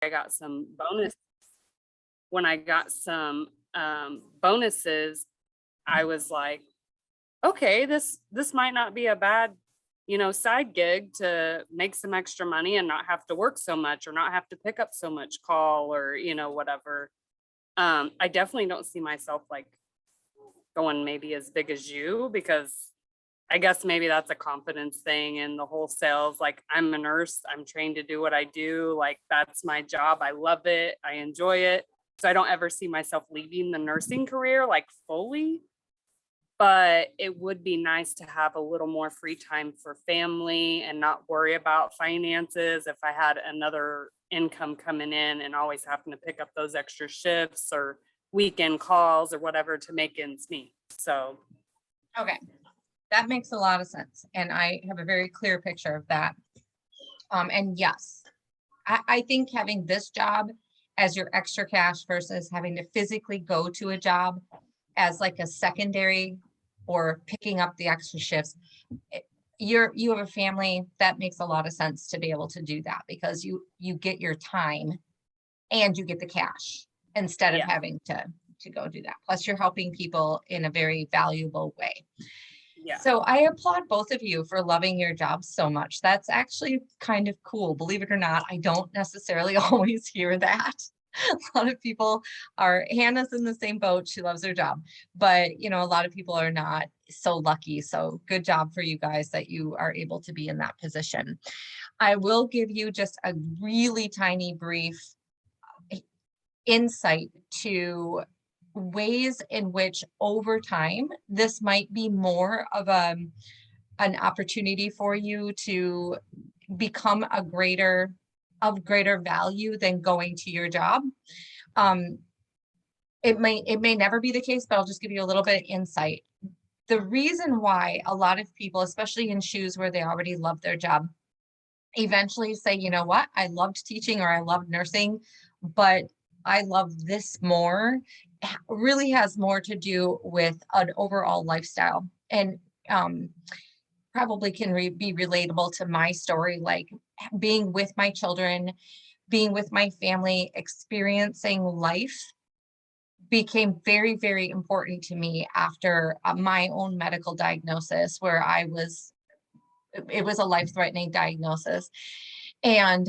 I got some bonus when I got some bonuses, I was like, okay, this might not be a bad, side gig to make some extra money and not have to work so much or not have to pick up so much call or, whatever. I definitely don't see myself like going maybe as big as you because I guess maybe that's a confidence thing in the whole sales. Like, I'm a nurse, I'm trained to do what I do. Like, that's my job. I love it. I enjoy it. So I don't ever see myself leaving the nursing career like fully, but it would be nice to have a little more free time for family and not worry about finances if I had another income coming in and always having to pick up those extra shifts or weekend calls or whatever to make ends meet. So, Okay, that makes a lot of sense. And I have a very clear picture of that. And yes, I think having this job as your extra cash versus having to physically go to a job as like a secondary or picking up the extra shifts, you have a family, that makes a lot of sense to be able to do that because you get your time and you get the cash instead of yeah. having to go do that. Plus you're helping people in a very valuable way. Yeah. So I applaud both of you for loving your jobs so much. That's actually kind of cool. Believe it or not, I don't necessarily always hear that. A lot of people are, Hannah's in the same boat. She loves her job, but a lot of people are not so lucky. So good job for you guys that you are able to be in that position. I will give you just a really tiny brief insight to ways in which over time this might be more of an opportunity for you to become of greater value than going to your job. um it may never be the case, but I'll just give you a little bit of insight. The reason why a lot of people, especially in shoes where they already love their job, eventually say, you know what, I loved teaching or I loved nursing, but I love this more, really has more to do with an overall lifestyle. And um, probably can be relatable to my story, like being with my children, being with my family, experiencing life became very, very important to me after my own medical diagnosis, where it was a life-threatening diagnosis. And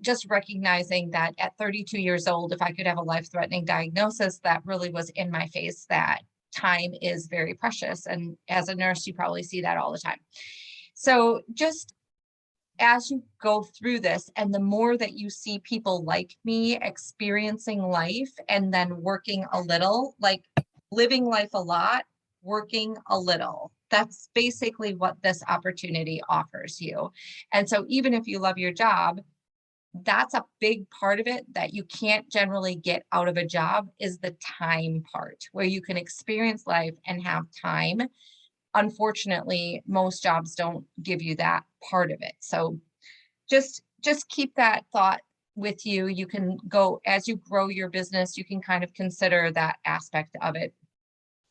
just recognizing that at 32 years old, if I could have a life-threatening diagnosis, that really was in my face, that time is very precious. And as a nurse, you probably see that all the time. So just as you go through this, and the more that you see people like me experiencing life and then working a little, like living life a lot, working a little, that's basically what this opportunity offers you. And so even if you love your job, that's a big part of it that you can't generally get out of a job, is the time part, where you can experience life and have time. Unfortunately, most jobs don't give you that part of it. So just keep that thought with you. You can go, as you grow your business, you can kind of consider that aspect of it.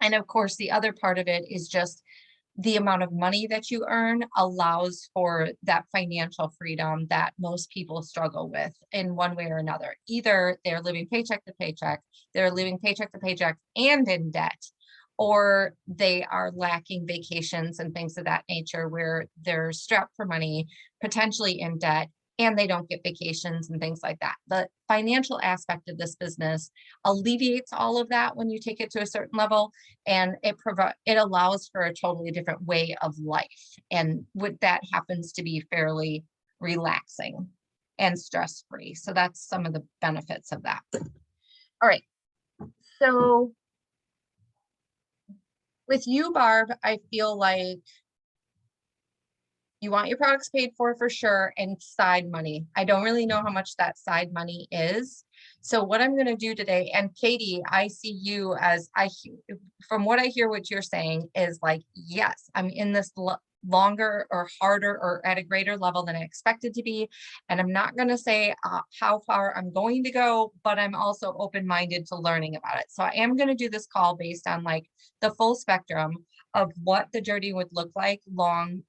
And of course, the other part of it is just the amount of money that you earn allows for that financial freedom that most people struggle with in one way or another. Either they're living paycheck to paycheck, they're living paycheck to paycheck and in debt, or they are lacking vacations and things of that nature where they're strapped for money, potentially in debt, and they don't get vacations and things like that. The financial aspect of this business alleviates all of that when you take it to a certain level, and it allows for a totally different way of life. And with that happens to be fairly relaxing and stress-free. So that's some of the benefits of that. All right. So with you, Barb, I feel like you want your products paid for sure, and side money. I don't really know how much that side money is. So what I'm going to do today, and Katie, I see you as from what I hear, what you're saying is like, yes, I'm in this longer or harder or at a greater level than I expected to be. And I'm not going to say how far I'm going to go, but I'm also open-minded to learning about it. So I am going to do this call based on like the full spectrum of what the journey would look like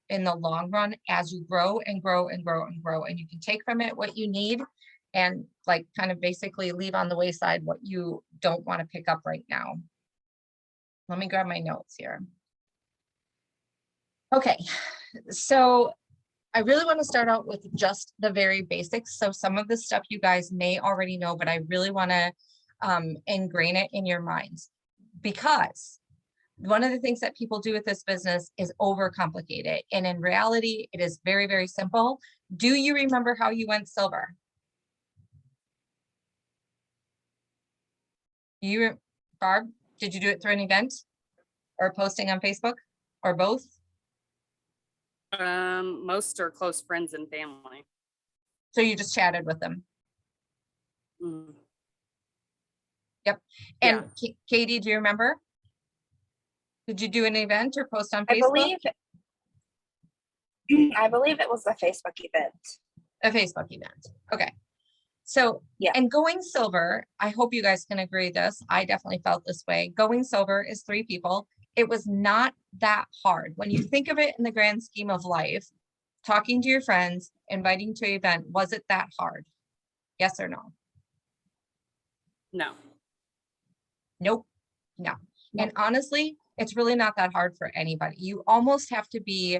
in the long run as you grow and grow and grow and grow. And you can take from it what you need and like kind of basically leave on the wayside what you don't want to pick up right now. Let me grab my notes here. Okay, so I really want to start out with just the very basics. So some of the stuff you guys may already know, but I really want to ingrain it in your minds, because one of the things that people do with this business is overcomplicate it. And in reality, it is very, very simple. Do you remember how you went silver? Barb, did you do it through an event or posting on Facebook or both? Most are close friends and family. So you just chatted with them. Mm. Yep. And yeah. Katie, do you remember? Did you do an event or post on Facebook? I believe it was a Facebook event. A Facebook event. Okay. So, yeah. And going silver, I hope you guys can agree this. I definitely felt this way. Going silver is 3 people. It was not that hard. When you think of it in the grand scheme of life, talking to your friends, inviting to an event, was it that hard? Yes or no? No. Nope. No. And honestly, it's really not that hard for anybody. You almost have to be,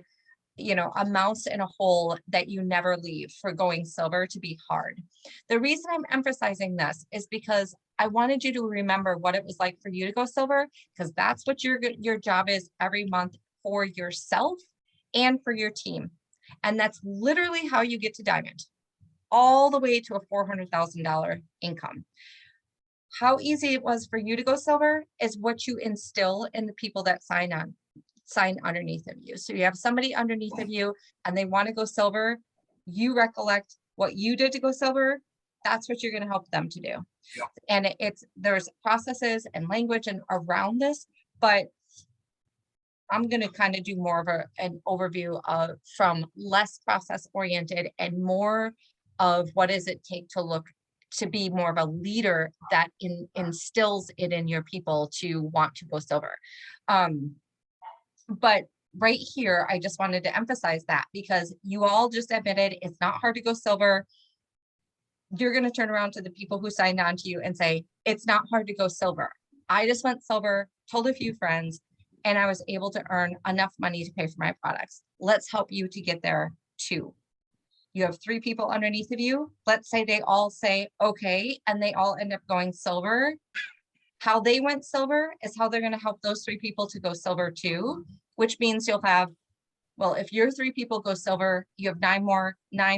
you know, a mouse in a hole that you never leave for going silver to be hard. The reason I'm emphasizing this is because I wanted you to remember what it was like for you to go silver, because that's what your job is every month for yourself and for your team. And that's literally how you get to diamond, all the way to a $400,000 income. How easy it was for you to go silver is what you instill in the people that sign underneath of you. So you have somebody underneath of you and they want to go silver. You recollect what you did to go silver. That's what you're going to help them to do. Yeah. And there's processes and language and around this, but I'm going to kind of do more of an overview of from less process oriented and more of what does it take to be more of a leader that instills it in your people to want to go silver. But right here, I just wanted to emphasize that because you all just admitted it's not hard to go silver. You're going to turn around to the people who signed on to you and say, it's not hard to go silver. I just went silver, told a few friends, and I was able to earn enough money to pay for my products. Let's help you to get there too. You have 3 people underneath of you. Let's say they all say, okay, and they all end up going silver. How they went silver is how they're going to help those 3 people to go silver too, which means you'll have, well, if your 3 people go silver, you have 9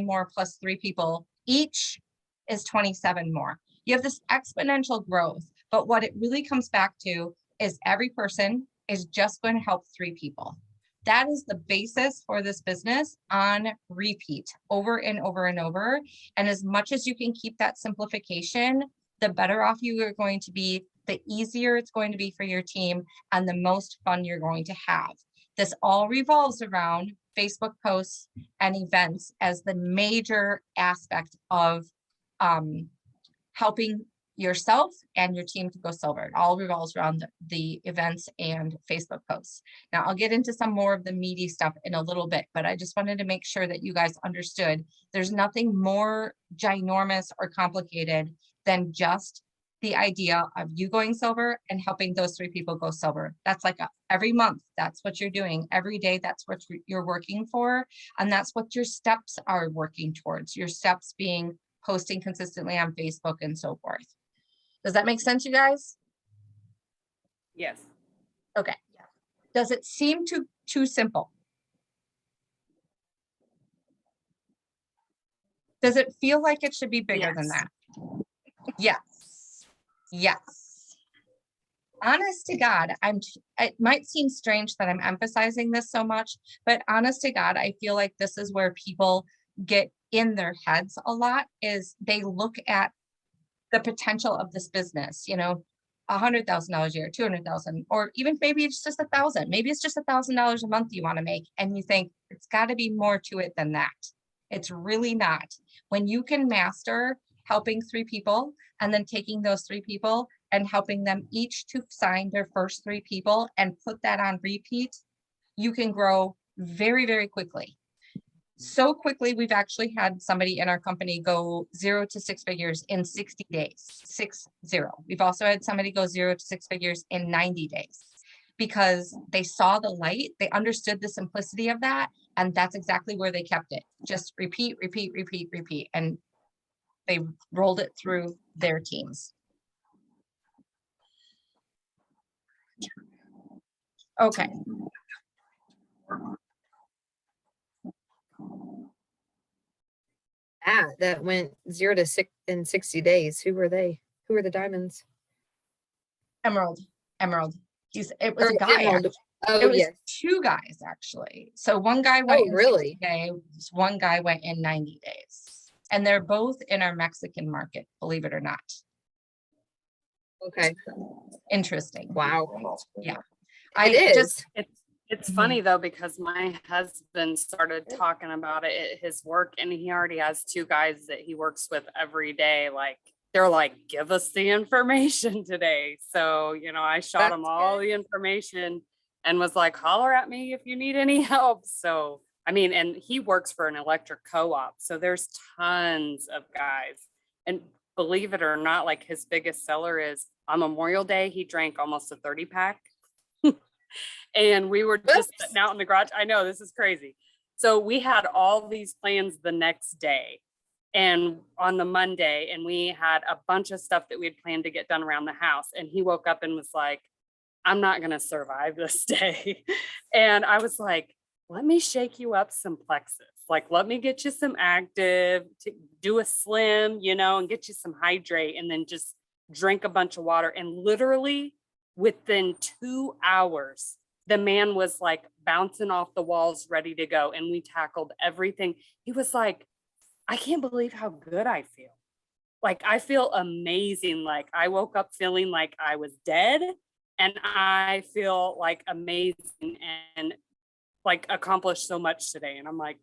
more plus 3 people, each is 27 more. You have this exponential growth, but what it really comes back to is every person is just going to help 3 people. That is the basis for this business on repeat over and over and over. And as much as you can keep that simplification, the better off you are going to be, the easier it's going to be for your team and the most fun you're going to have. This all revolves around Facebook posts and events as the major aspect of helping yourself and your team to go silver. It all revolves around the events and Facebook posts. Now I'll get into some more of the meaty stuff in a little bit, but I just wanted to make sure that you guys understood there's nothing more ginormous or complicated than just the idea of you going silver and helping those 3 people go silver. That's like every month, that's what you're doing. Every day, that's what you're working for. And that's what your steps are working towards. Your steps being posting consistently on Facebook and so forth. Does that make sense, you guys? Yes. Okay. Does it seem too simple? Does it feel like it should be bigger than that? Yes. Yes. Honest to God, it might seem strange that I'm emphasizing this so much, but honest to God, I feel like this is where people get in their heads a lot, is they look at the potential of this business, you know, $100,000 a year, 200,000, or even maybe it's just 1,000. Maybe it's just $1,000 a month you want to make. And you think it's got to be more to it than that. It's really not. When you can master helping 3 people and then taking those 3 people and helping them each to sign their first 3 people and put that on repeat, you can grow very, very quickly. So quickly, we've actually had somebody in our company go 0 to 6 figures in 60 days, 60. We've also had somebody go 0 to 6 figures in 90 days because they saw the light, they understood the simplicity of that, and that's exactly where they kept it. Just repeat, repeat, repeat, repeat, and they rolled it through their teams. Okay. That went 0 to 6 in 60 days. Who were they? Who were the diamonds? Emerald. It was Or a guy. Emerald. Actually. Oh, It was yes. 2 guys actually. So one guy went in 60 really? days, one guy went in 90 days. And they're both in our Mexican market, believe it or not. Okay. Interesting. Wow. Yeah. It is. It's Mhm. funny though, because my husband started talking about it at his work, and he already has 2 guys that he works with every day. Like, they're like, give us the information today. So, I shot him That's all the information and was like, holler at me if you need any help. So, I mean, and he works for an electric co-op. So there's tons of guys. And believe it or not, like, his biggest seller is on Memorial Day, he drank almost a 30 pack. And we were just Oops. sitting out in the garage. I know, this is crazy. So we had all these plans the next day and on the Monday, and we had a bunch of stuff that we had planned to get done around the house. And he woke up and was like, I'm not going to survive this day. And I was like, let me shake you up some plexus. Like, let me get you some active, to do a slim, and get you some hydrate, and then just drink a bunch of water. And literally within 2 hours, the man was like bouncing off the walls, ready to go. And we tackled everything. He was like, I can't believe how good I feel. Like, I feel amazing. Like, I woke up feeling like I was dead, and I feel like amazing and like accomplished so much today. And I'm like,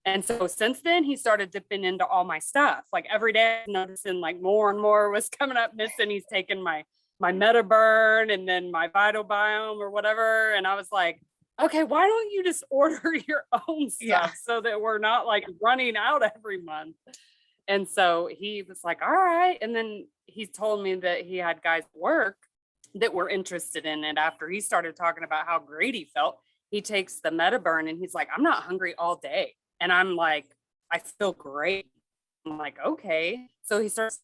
and so since then he started dipping into all my stuff. Like, every day I'm noticing like more and more was coming up missing. He's taking my Metaburn and then my Vital Biome or whatever. And I was like, okay, why don't you just order your own stuff so that we're not like running out every month? And so he was like, all right. And then he told me that he had guys at work that were interested in it after he started talking about how great he felt. He takes the Metaburn and he's like, I'm not hungry all day. And I'm like, I feel great. I'm like, okay. So he starts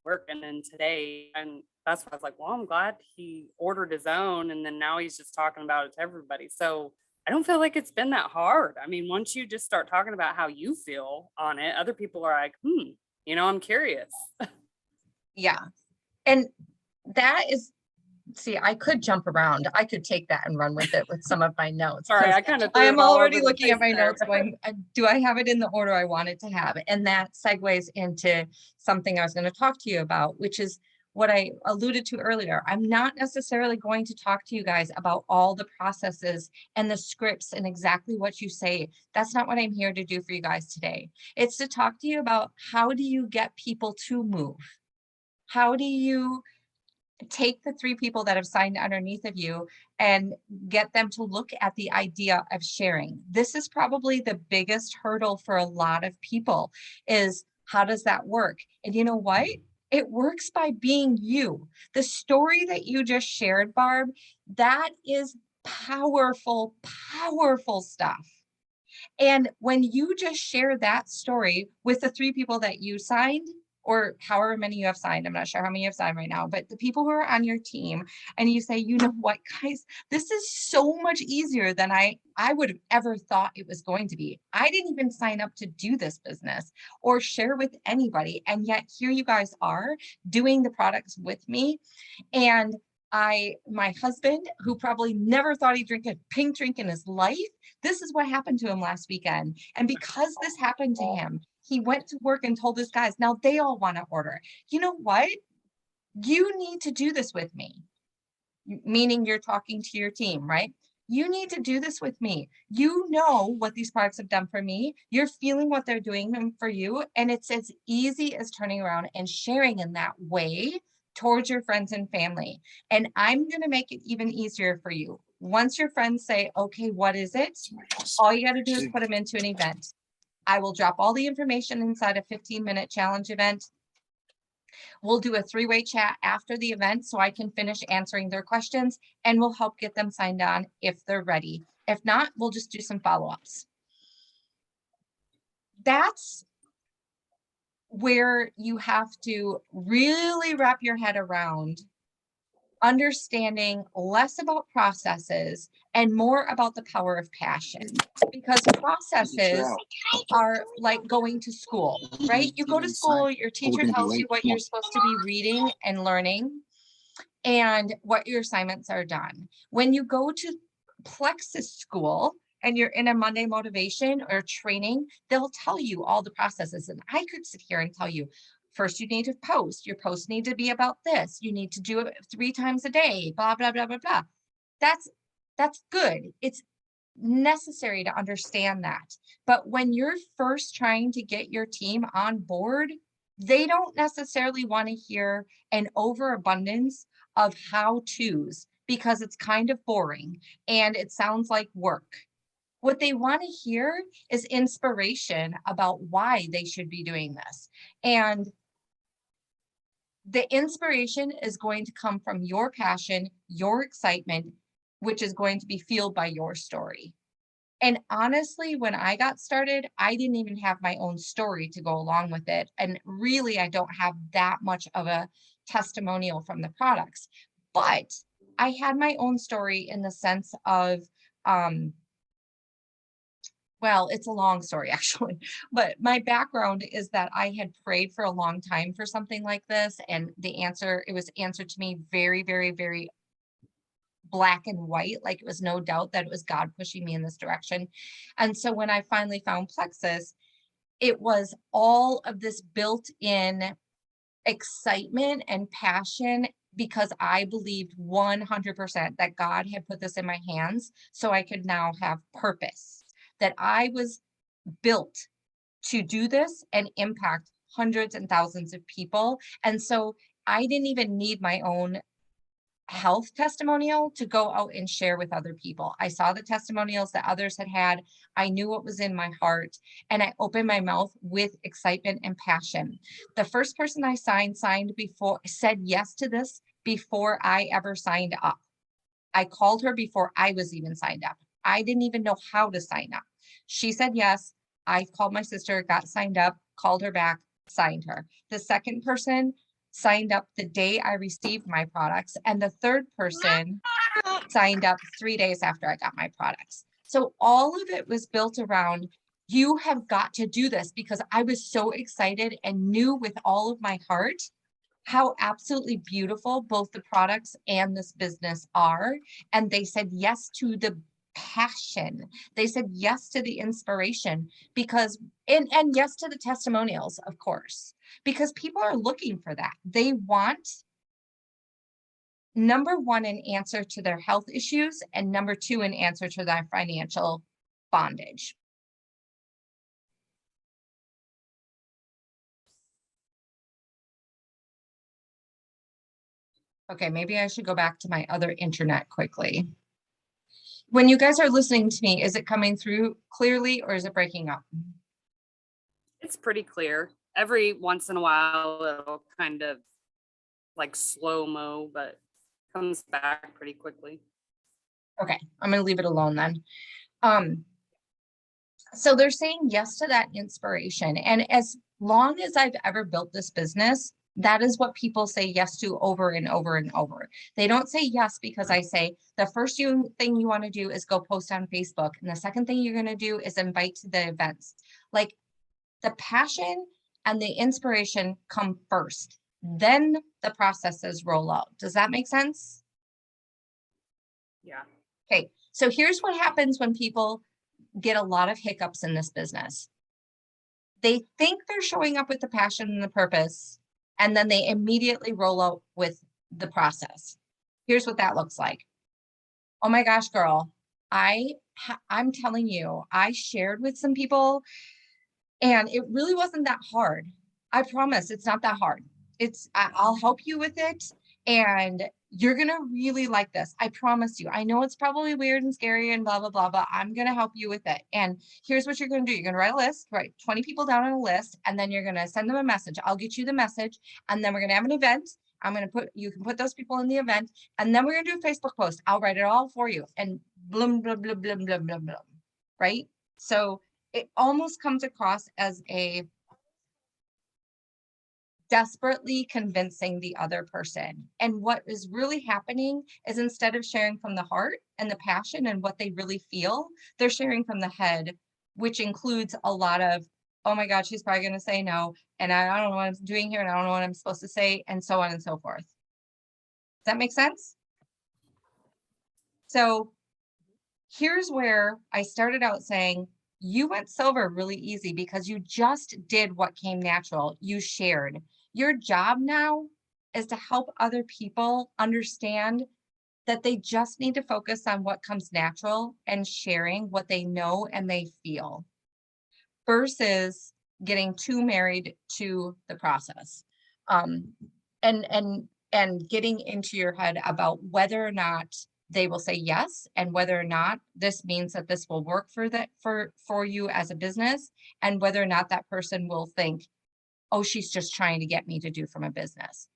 work, and then today, and that's why I was like, well, I'm glad he ordered his own, and then now he's just talking about it to everybody. So I don't feel like it's been that hard. I mean, once you just start talking about how you feel on it, other people are like, I'm curious. Yeah. And that is, see, I could jump around. I could take that and run with it with some of my notes. Sorry, I kind of I am already looking at my notes going, do I have it in the order I want it to have? And that segues into something I was going to talk to you about, which is what I alluded to earlier. I'm not necessarily going to talk to you guys about all the processes and the scripts and exactly what you say. That's not what I'm here to do for you guys today. It's to talk to you about, how do you get people to move? How do you take the 3 people that have signed underneath of you and get them to look at the idea of sharing? This is probably the biggest hurdle for a lot of people, is how does that work? And you know what? It works by being you. The story that you just shared, Barb, that is powerful, powerful stuff. And when you just share that story with the 3 people that you signed, or however many you have signed, I'm not sure how many you have signed right now, but the people who are on your team, and you say, you know what, guys, this is so much easier than I would have ever thought it was going to be. I didn't even sign up to do this business or share with anybody. And yet here you guys are doing the products with me. And my husband, who probably never thought he'd drink a pink drink in his life, this is what happened to him last weekend. And because this happened to him, he went to work and told his guys, now they all want to order. You know what? You need to do this with me. Meaning you're talking to your team, right? You need to do this with me. You know what these products have done for me. You're feeling what they're doing for you. And it's as easy as turning around and sharing in that way towards your friends and family. And I'm going to make it even easier for you. Once your friends say, okay, what is it? All you got to do is put them into an event. I will drop all the information inside a 15-minute challenge event. We'll do a 3-way chat after the event so I can finish answering their questions, and we'll help get them signed on if they're ready. If not, we'll just do some follow-ups. That's where you have to really wrap your head around understanding less about processes and more about the power of passion, because processes are like going to school, right? You go to school, your teacher tells you what you're supposed to be reading and learning and what your assignments are done. When you go to Plexus school and you're in a Monday motivation or training, they'll tell you all the processes. And I could sit here and tell you, first, you need to post. Your posts need to be about this. You need to do it 3 times a day, blah, blah, blah, blah, blah. That's good. It's necessary to understand that. But when you're first trying to get your team on board, they don't necessarily want to hear an overabundance of how-tos because it's kind of boring and it sounds like work. What they want to hear is inspiration about why they should be doing this. And the inspiration is going to come from your passion, your excitement, which is going to be fueled by your story. And honestly, when I got started, I didn't even have my own story to go along with it. And really, I don't have that much of a testimonial from the products. But I had my own story in the sense of, well, it's a long story actually, but my background is that I had prayed for a long time for something like this. And it was answered to me very, very, very black and white. Like it was no doubt that it was God pushing me in this direction. And so when I finally found Plexus, it was all of this built-in excitement and passion because I believed 100% that God had put this in my hands so I could now have purpose, that I was built to do this and impact hundreds and thousands of people. And so I didn't even need my own health testimonial to go out and share with other people. I saw the testimonials that others had. I knew what was in my heart, and I opened my mouth with excitement and passion. The first person I said yes to this before I ever signed up. I called her before I was even signed up. I didn't even know how to sign up. She said yes. I called my sister, got signed up, called her back, signed her. The second person signed up the day I received my products, and the third person signed up 3 days after I got my products. So all of it was built around, you have got to do this, because I was so excited and knew with all of my heart how absolutely beautiful both the products and this business are. And they said yes to the passion. They said yes to the inspiration because, and yes to the testimonials, of course, because people are looking for that. They want, number one, an answer to their health issues, and number two, an answer to their financial bondage. Okay, maybe I should go back to my other internet quickly. When you guys are listening to me, is it coming through clearly or is it breaking up? It's pretty clear. Every once in a while, it'll kind of like slow-mo, but comes back pretty quickly. Okay, I'm gonna leave it alone then. So they're saying yes to that inspiration. And as long as I've ever built this business, that is what people say yes to over and over and over. They don't say yes because I say the first thing you want to do is go post on Facebook. And the second thing you're going to do is invite to the events. Like the passion and the inspiration come first. Then the processes roll out. Does that make sense? Yeah. Okay, so here's what happens when people get a lot of hiccups in this business. They think they're showing up with the passion and the purpose, and then they immediately roll out with the process. Here's what that looks like. Oh my gosh, girl, I'm telling you, I shared with some people and it really wasn't that hard. I promise it's not that hard. I'll help you with it. And you're going to really like this. I promise you. I know it's probably weird and scary and blah, blah, blah, but I'm going to help you with it. And here's what you're going to do. You're going to write a list, write 20 people down on a list, and then you're going to send them a message. I'll get you the message, and then we're going to have an event. You can put those people in the event, and then we're going to do a Facebook post. I'll write it all for you, and bloom, bloom, bloom, bloom, bloom, bloom, bloom, right? So it almost comes across as a desperately convincing the other person. And what is really happening is, instead of sharing from the heart and the passion and what they really feel, they're sharing from the head, which includes a lot of, oh my God, she's probably going to say no. And I don't know what I'm doing here, and I don't know what I'm supposed to say, and so on and so forth. Does that make sense? So here's where I started out saying, you went silver really easy because you just did what came natural. You shared. Your job now is to help other people understand that they just need to focus on what comes natural and sharing what they know and they feel, versus getting too married to the process. And getting into your head about whether or not they will say yes, and whether or not this means that this will work for you as a business, and whether or not that person will think, oh, she's just trying to get me to do from a business.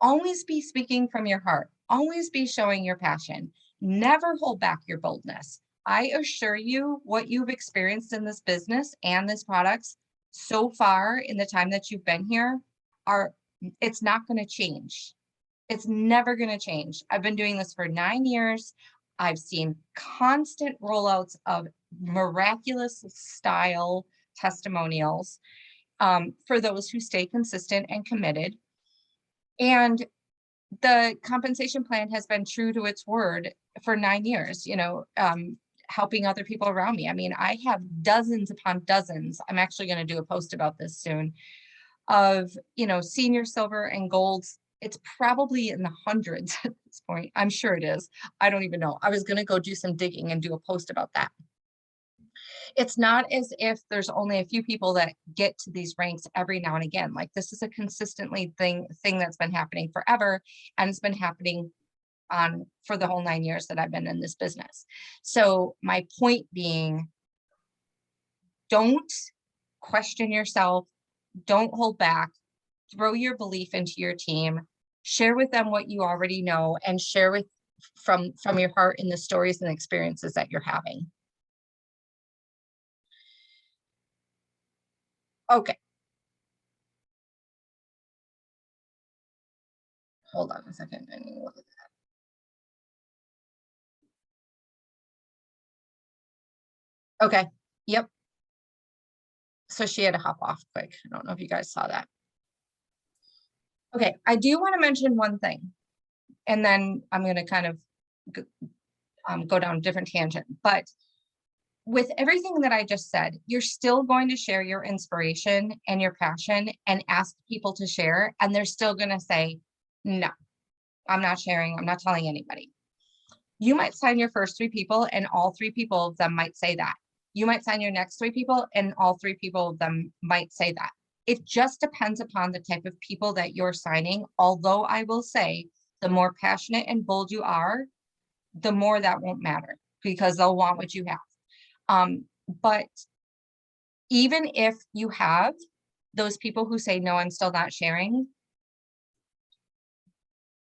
Always be speaking from your heart. Always be showing your passion. Never hold back your boldness. I assure you, what you've experienced in this business and this products so far in the time that you've been here it's not going to change. It's never going to change. I've been doing this for 9 years. I've seen constant rollouts of miraculous style testimonials for those who stay consistent and committed. And the compensation plan has been true to its word for 9 years, helping other people around me. I mean, I have dozens upon dozens. I'm actually going to do a post about this soon, of, senior silver and golds. It's probably in the hundreds at this point. I'm sure it is. I don't even know. I was going to go do some digging and do a post about that. It's not as if there's only a few people that get to these ranks every now and again. Like, this is a consistently thing that's been happening forever, and it's been happening for the whole 9 years that I've been in this business. So my point being, don't question yourself, don't hold back, throw your belief into your team, share with them what you already know, and share from your heart in the stories and experiences that you're having. Okay. Hold on a second. I need to look at that. Okay. Yep. So she had to hop off quick. I don't know if you guys saw that. Okay. I do want to mention one thing, and then I'm going to kind of go down a different tangent. But with everything that I just said, you're still going to share your inspiration and your passion and ask people to share, and they're still going to say, no, I'm not sharing. I'm not telling anybody. You might sign your first 3 people, and all 3 people of them might say that. You might sign your next 3 people, and all 3 people of them might say that. It just depends upon the type of people that you're signing. Although I will say, the more passionate and bold you are, the more that won't matter, because they'll want what you have. But even if you have those people who say, no, I'm still not sharing,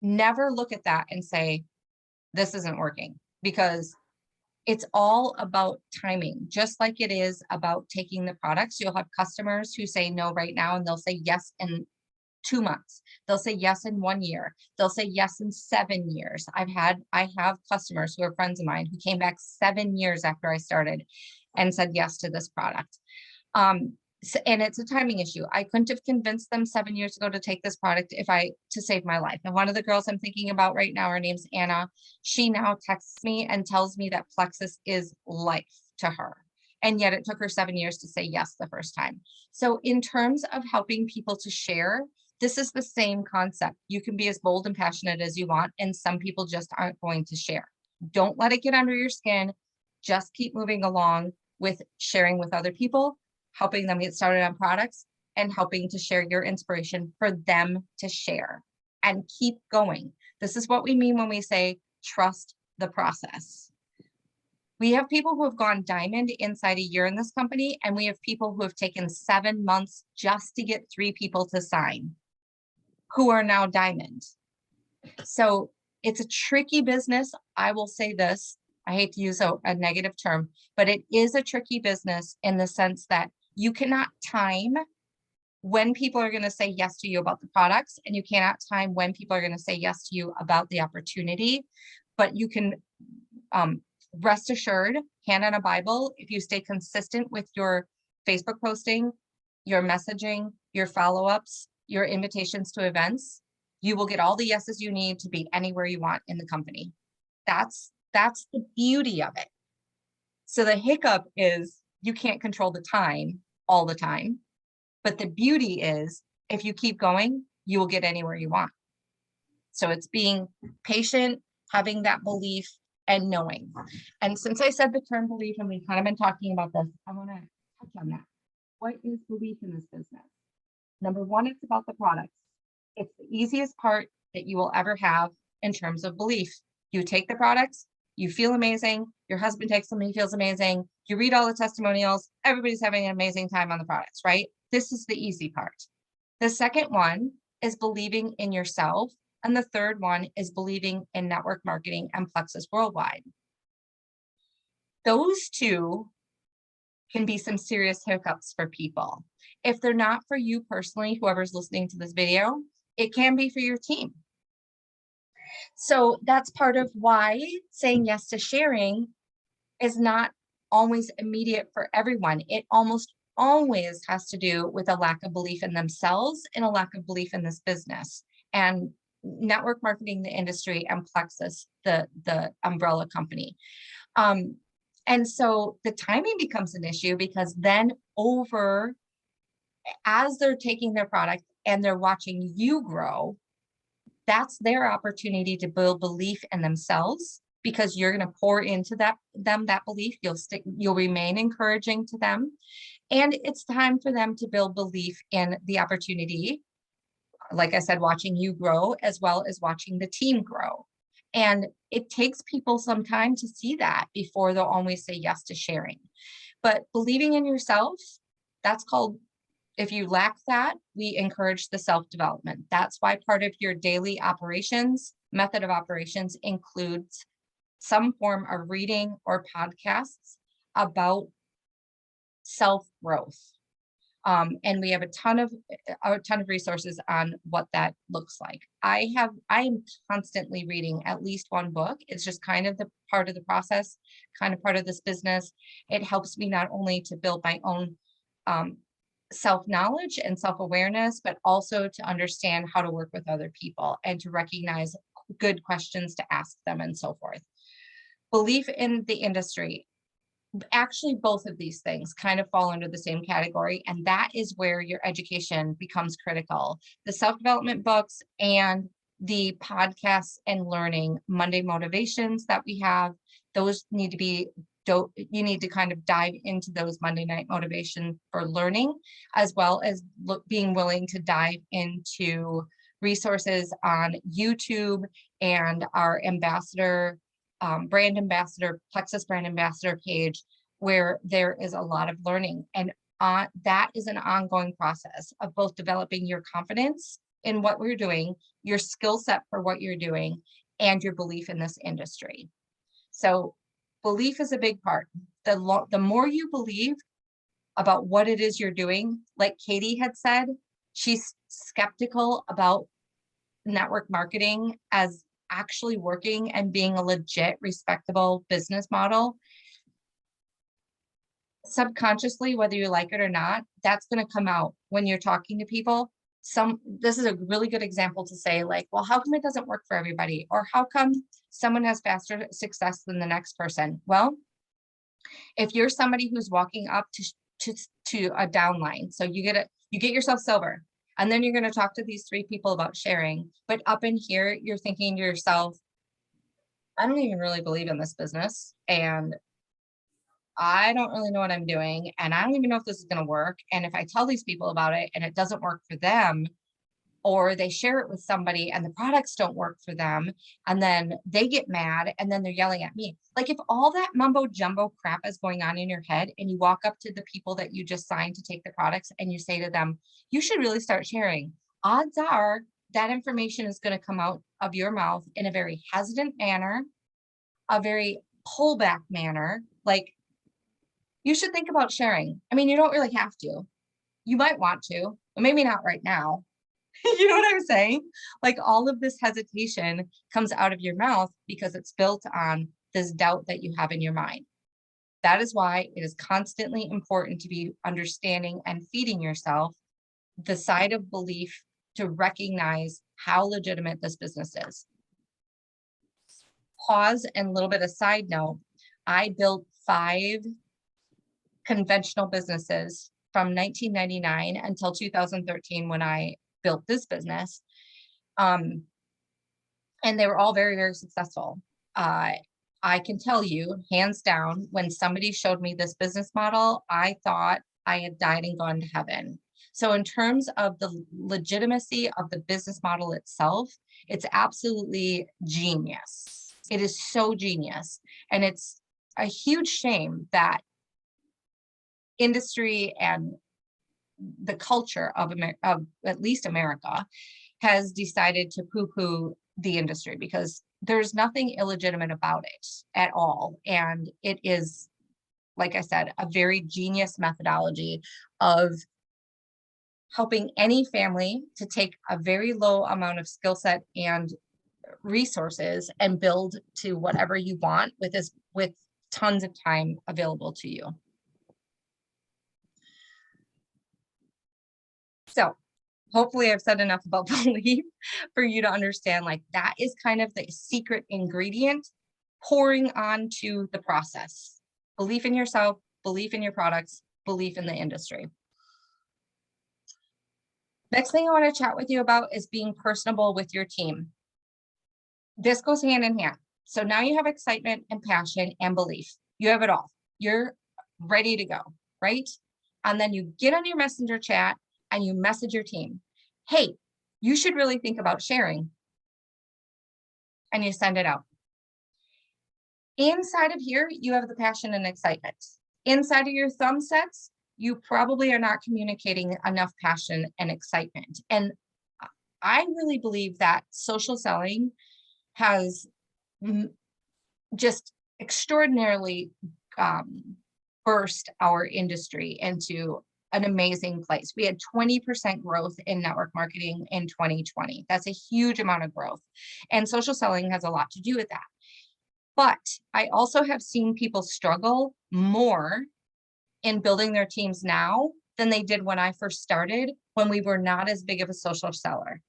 never look at that and say, this isn't working, because it's all about timing. Just like it is about taking the products. You'll have customers who say no right now, and they'll say yes in 2 months. They'll say yes in 1 year. They'll say yes in 7 years. I have customers who are friends of mine who came back 7 years after I started and said yes to this product. And it's a timing issue. I couldn't have convinced them 7 years ago to take this product to save my life. And one of the girls I'm thinking about right now, her name's Anna. She now texts me and tells me that Plexus is life to her. And yet it took her 7 years to say yes the first time. So in terms of helping people to share, this is the same concept. You can be as bold and passionate as you want, and some people just aren't going to share. Don't let it get under your skin. Just keep moving along with sharing with other people, helping them get started on products, and helping to share your inspiration for them to share. and keep going. This is what we mean when we say trust the process. We have people who have gone diamond inside a year in this company, and we have people who have taken 7 months just to get 3 people to sign who are now diamond. So it's a tricky business. I will say this, I hate to use a negative term, but it is a tricky business in the sense that you cannot time when people are going to say yes to you about the products, and you cannot time when people are going to say yes to you about the opportunity. But you can rest assured, hand on a Bible, if you stay consistent with your Facebook posting, your messaging, your follow-ups, your invitations to events, you will get all the yeses you need to be anywhere you want in the company. That's the beauty of it. So the hiccup is you can't control the time all the time, but the beauty is if you keep going, you will get anywhere you want. So it's being patient, having that belief, and knowing. And since I said the term belief and we've kind of been talking about this, I want to touch on that. What is belief in this business? Number one, it's about the products. It's the easiest part that you will ever have in terms of belief. You take the products, you feel amazing, your husband takes them, he feels amazing, you read all the testimonials, everybody's having an amazing time on the products, right? This is the easy part. The second one is believing in yourself. And the third one is believing in network marketing and Plexus Worldwide. Those two can be some serious hiccups for people. If they're not for you personally, whoever's listening to this video, it can be for your team. So that's part of why saying yes to sharing is not always immediate for everyone. It almost always has to do with a lack of belief in themselves and a lack of belief in this business. And network marketing, the industry, and Plexus, the umbrella company. And so the timing becomes an issue because then as they're taking their product and they're watching you grow, that's their opportunity to build belief in themselves because you're going to pour into that belief. You'll remain encouraging to them. And it's time for them to build belief in the opportunity. Like I said, watching you grow as well as watching the team grow. And it takes people some time to see that before they'll always say yes to sharing. But believing in yourself, that's called, if you lack that, we encourage the self-development. That's why part of your daily operations, method of operations includes some form of reading or podcasts about self-growth. And we have a ton of resources on what that looks like. I am constantly reading at least one book. It's just kind of the part of the process, kind of part of this business. It helps me not only to build my own self-knowledge and self-awareness, but also to understand how to work with other people and to recognize good questions to ask them and so forth. Belief in the industry. Actually, both of these things kind of fall under the same category, and that is where your education becomes critical. The self-development books and the podcasts and learning Monday motivations that we have, those need to be, you need to kind of dive into those Monday night motivation for learning, as well as being willing to dive into resources on YouTube and our ambassador brand ambassador, Plexus brand ambassador page, where there is a lot of learning. And that is an ongoing process of both developing your confidence in what we're doing, your skill set for what you're doing, and your belief in this industry. So belief is a big part. The more you believe about what it is you're doing, like Katie had said, she's skeptical about network marketing as actually working and being a legit, respectable business model. Subconsciously, whether you like it or not, that's going to come out when you're talking to people. This is a really good example to say, like, well, how come it doesn't work for everybody? Or how come someone has faster success than the next person? Well, if you're somebody who's walking up to a downline, so you get yourself silver, and then you're going to talk to these 3 people about sharing, but up in here, you're thinking to yourself, I don't even really believe in this business, and I don't really know what I'm doing, and I don't even know if this is going to work. And if I tell these people about it and it doesn't work for them, or they share it with somebody and the products don't work for them, and then they get mad and then they're yelling at me. Like, if all that mumbo jumbo crap is going on in your head and you walk up to the people that you just signed to take the products and you say to them, you should really start sharing, odds are that information is going to come out of your mouth in a very hesitant manner, a very pullback manner. Like, you should think about sharing. I mean, you don't really have to. You might want to, but maybe not right now. You know what I'm saying? Like, all of this hesitation comes out of your mouth because it's built on this doubt that you have in your mind. That is why it is constantly important to be understanding and feeding yourself the side of belief to recognize how legitimate this business is. Pause and a little bit of side note. I built 5 conventional businesses from 1999 until 2013 when I built this business. And they were all very, very successful. I can tell you, hands down, when somebody showed me this business model, I thought I had died and gone to heaven. So in terms of the legitimacy of the business model itself, it's absolutely genius. It is so genius. And it's a huge shame that industry and the culture of at least America has decided to poo-poo the industry, because there's nothing illegitimate about it at all. And it is, like I said, a very genius methodology of helping any family to take a very low amount of skill set and resources and build to whatever you want with tons of time available to you. So hopefully I've said enough about belief for you to understand, like, that is kind of the secret ingredient pouring onto the process. Belief in yourself, belief in your products, belief in the industry. Next thing I want to chat with you about is being personable with your team. This goes hand in hand. So now you have excitement and passion and belief. You have it all. You're ready to go, right? And then you get on your messenger chat and you message your team, hey, you should really think about sharing. And you send it out. Inside of here, you have the passion and excitement. Inside of your thumb sets, you probably are not communicating enough passion and excitement. And I really believe that social selling has just extraordinarily burst our industry into an amazing place. We had 20% growth in network marketing in 2020. That's a huge amount of growth. And social selling has a lot to do with that. But I also have seen people struggle more in building their teams now than they did when I first started, when we were not as big of a social seller.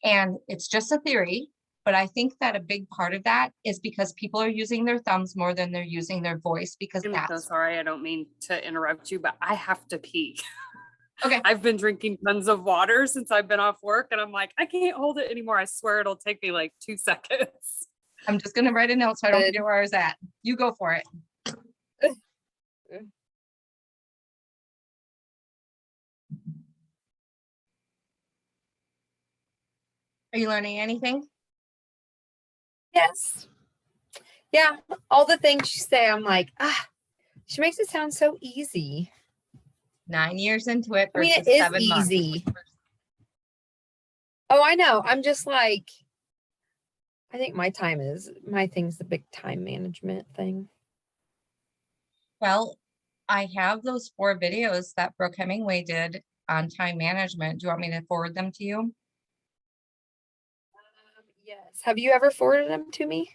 And it's just a theory, but I think that a big part of that is because people are using their thumbs more than they're using their voice, because I'm so that's sorry, I don't mean to interrupt you, but I have to pee. okay. I've been drinking tons of water since I've been off work, and I'm like, I can't hold it anymore. I swear it'll take me like 2 seconds. I'm just going to write a note so I don't forget where I was at. You go for it. Are you learning anything? Yes. Yeah. All the things you say, I'm like, she makes it sound so easy. 9 years into it I mean, versus it is 7 months. easy. Oh, I know. I'm just like, I think my thing's the big time management thing. Well, I have those 4 videos that Brooke Hemingway did on time management. Do you want me to forward them to you? Yes. Have you ever forwarded them to me?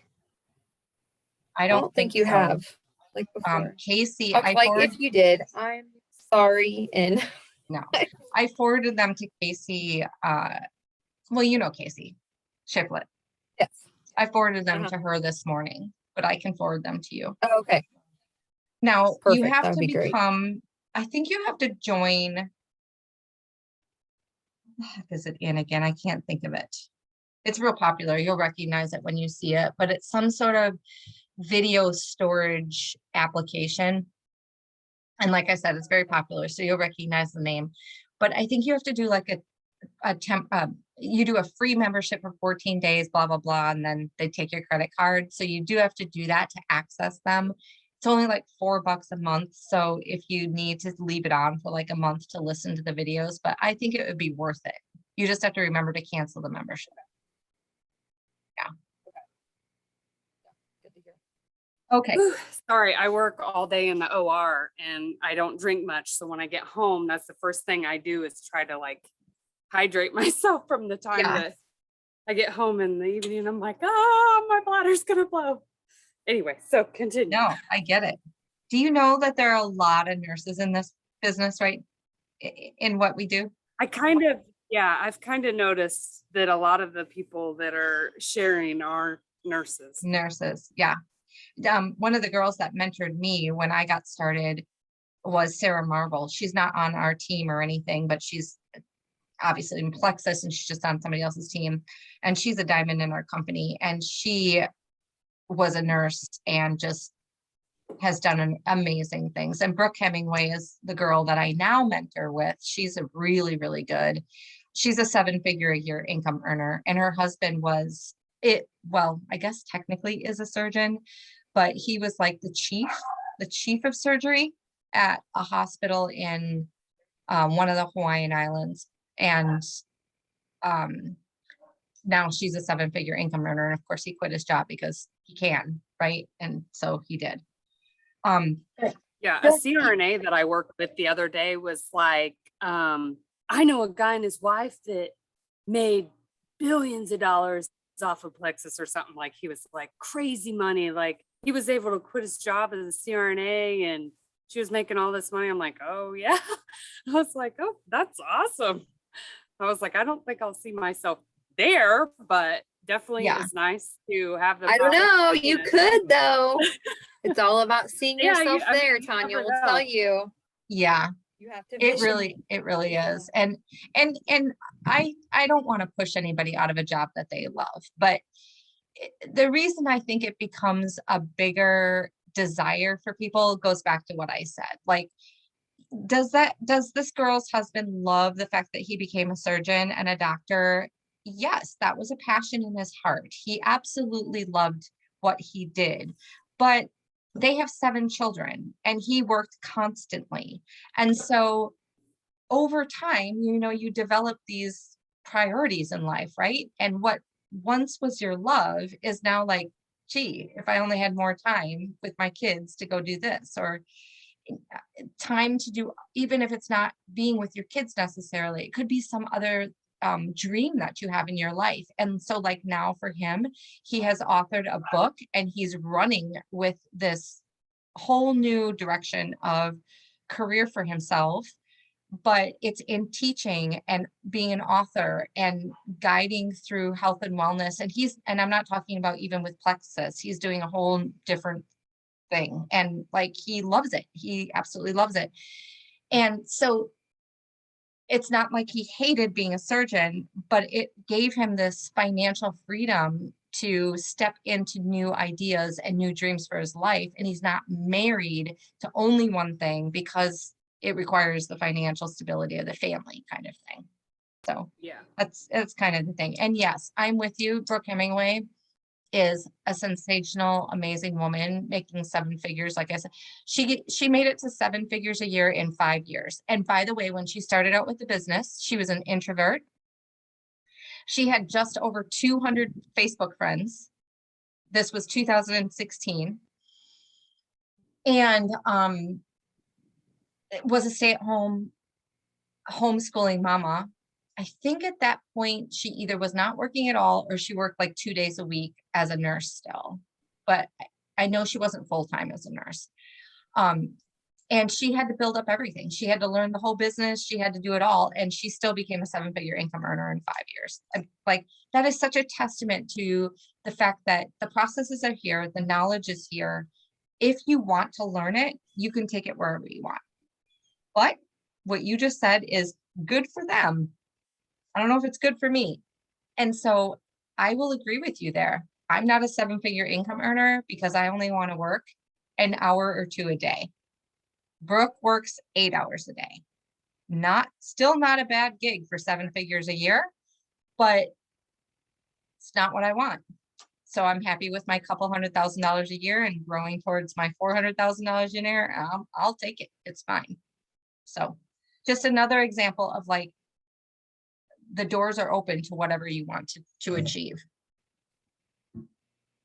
I don't think you so. have. Like before. Casey, Okay, if you did, I'm sorry. And no, I forwarded them to Casey. Well, you know Casey Shiflett. Yes. I forwarded them to her this morning, but I can forward them to you. Oh, okay. Now, Perfect. you have That would to be great. become, I think you have to join. Is it in again? I can't think of it. It's real popular. You'll recognize it when you see it, but it's some sort of video storage application. And like I said, it's very popular, so you'll recognize the name. But I think you have to do like a you do a free membership for 14 days, blah, blah, blah, and then they take your credit card. So you do have to do that to access them. It's only like $4 a month. So if you need to leave it on for like a month to listen to the videos, but I think it would be worth it. You just have to remember to cancel the membership. Good to hear. Okay. Whew, sorry, I work all day in the OR and I don't drink much. So when I get home, that's the first thing I do is try to like hydrate myself from the time Yeah. that I get home in the evening. I'm like, my bladder's gonna blow. Anyway, so continue. No, I get it. Do you know that there are a lot of nurses in this business, right? In what we do? I've kind of noticed that a lot of the people that are sharing are nurses. Nurses, yeah. One of the girls that mentored me when I got started was Sarah Marble. She's not on our team or anything, but she's obviously in Plexus and she's just on somebody else's team. And she's a diamond in our company. And she was a nurse and just has done amazing things. And Brooke Hemingway is the girl that I now mentor with. She's a really, really good. She's a 7-figure a year income earner. And her husband was well, I guess technically is a surgeon, but he was like the chief of surgery at a hospital in one of the Hawaiian Islands. And now she's a 7-figure income earner. And of course he quit his job because he can, right? And so he did. Yeah, a CRNA that I worked with the other day was like, I know a guy and his wife that made billions of dollars off of Plexus or something. Like he was like crazy money. Like he was able to quit his job as a CRNA and she was making all this money. I'm like, oh yeah. I was like, oh, that's awesome. I was like, I don't think I'll see myself there, but definitely Yeah. it's nice to have the I don't know. possibility You to- could though. It's all about seeing Yeah, yourself I mean, there, you Tanya. never Will know. tell you. Yeah, You have to. it really is. And I don't want to push anybody out of a job that they love, but the reason I think it becomes a bigger desire for people goes back to what I said. Like, does this girl's husband love the fact that he became a surgeon and a doctor? Yes, that was a passion in his heart. He absolutely loved what he did, but they have 7 children and he worked constantly. And so over time, you develop these priorities in life, right? And what once was your love is now like, gee, if I only had more time with my kids to go do this, or time to do, even if it's not being with your kids necessarily, it could be some other dream that you have in your life. And so like now for him, he has authored a book and he's running with this whole new direction of career for himself, but it's in teaching and being an author and guiding through health and wellness. And I'm not talking about even with Plexus, he's doing a whole different thing. And like, he loves it. He absolutely loves it. And so it's not like he hated being a surgeon, but it gave him this financial freedom to step into new ideas and new dreams for his life. And he's not married to only one thing because it requires the financial stability of the family kind of thing. So Yeah. that's kind of the thing. And yes, I'm with you. Brooke Hemingway is a sensational, amazing woman making 7 figures. Like I said, she made it to 7 figures a year in 5 years. And by the way, when she started out with the business, she was an introvert. She had just over 200 Facebook friends. This was 2016. And it was a stay-at-home homeschooling mama. I think at that point, she either was not working at all or she worked like 2 days a week as a nurse still. But I know she wasn't full-time as a nurse. And she had to build up everything. She had to learn the whole business. She had to do it all. And she still became a 7-figure income earner in 5 years. Like, that is such a testament to the fact that the processes are here. The knowledge is here. If you want to learn it, you can take it wherever you want. But what you just said is good for them. I don't know if it's good for me. And so I will agree with you there. I'm not a 7-figure income earner because I only want to work an hour or 2 a day. Brooke works 8 hours a day. Still not a bad gig for 7 figures a year, but it's not what I want. So I'm happy with my couple $100,000 a year and growing towards my $400,000 a year. I'll take it. It's fine. So just another example of like, the doors are open to whatever you want to achieve.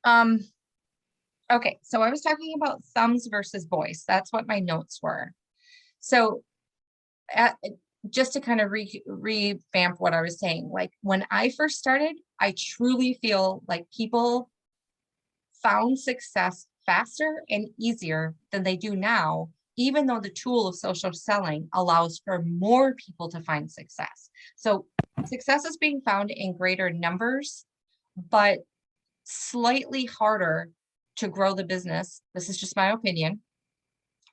Okay, so I was talking about thumbs versus voice. That's what my notes were. So just to kind of revamp what I was saying, like when I first started, I truly feel like people found success faster and easier than they do now, even though the tool of social selling allows for more people to find success. So success is being found in greater numbers, but slightly harder to grow the business. This is just my opinion,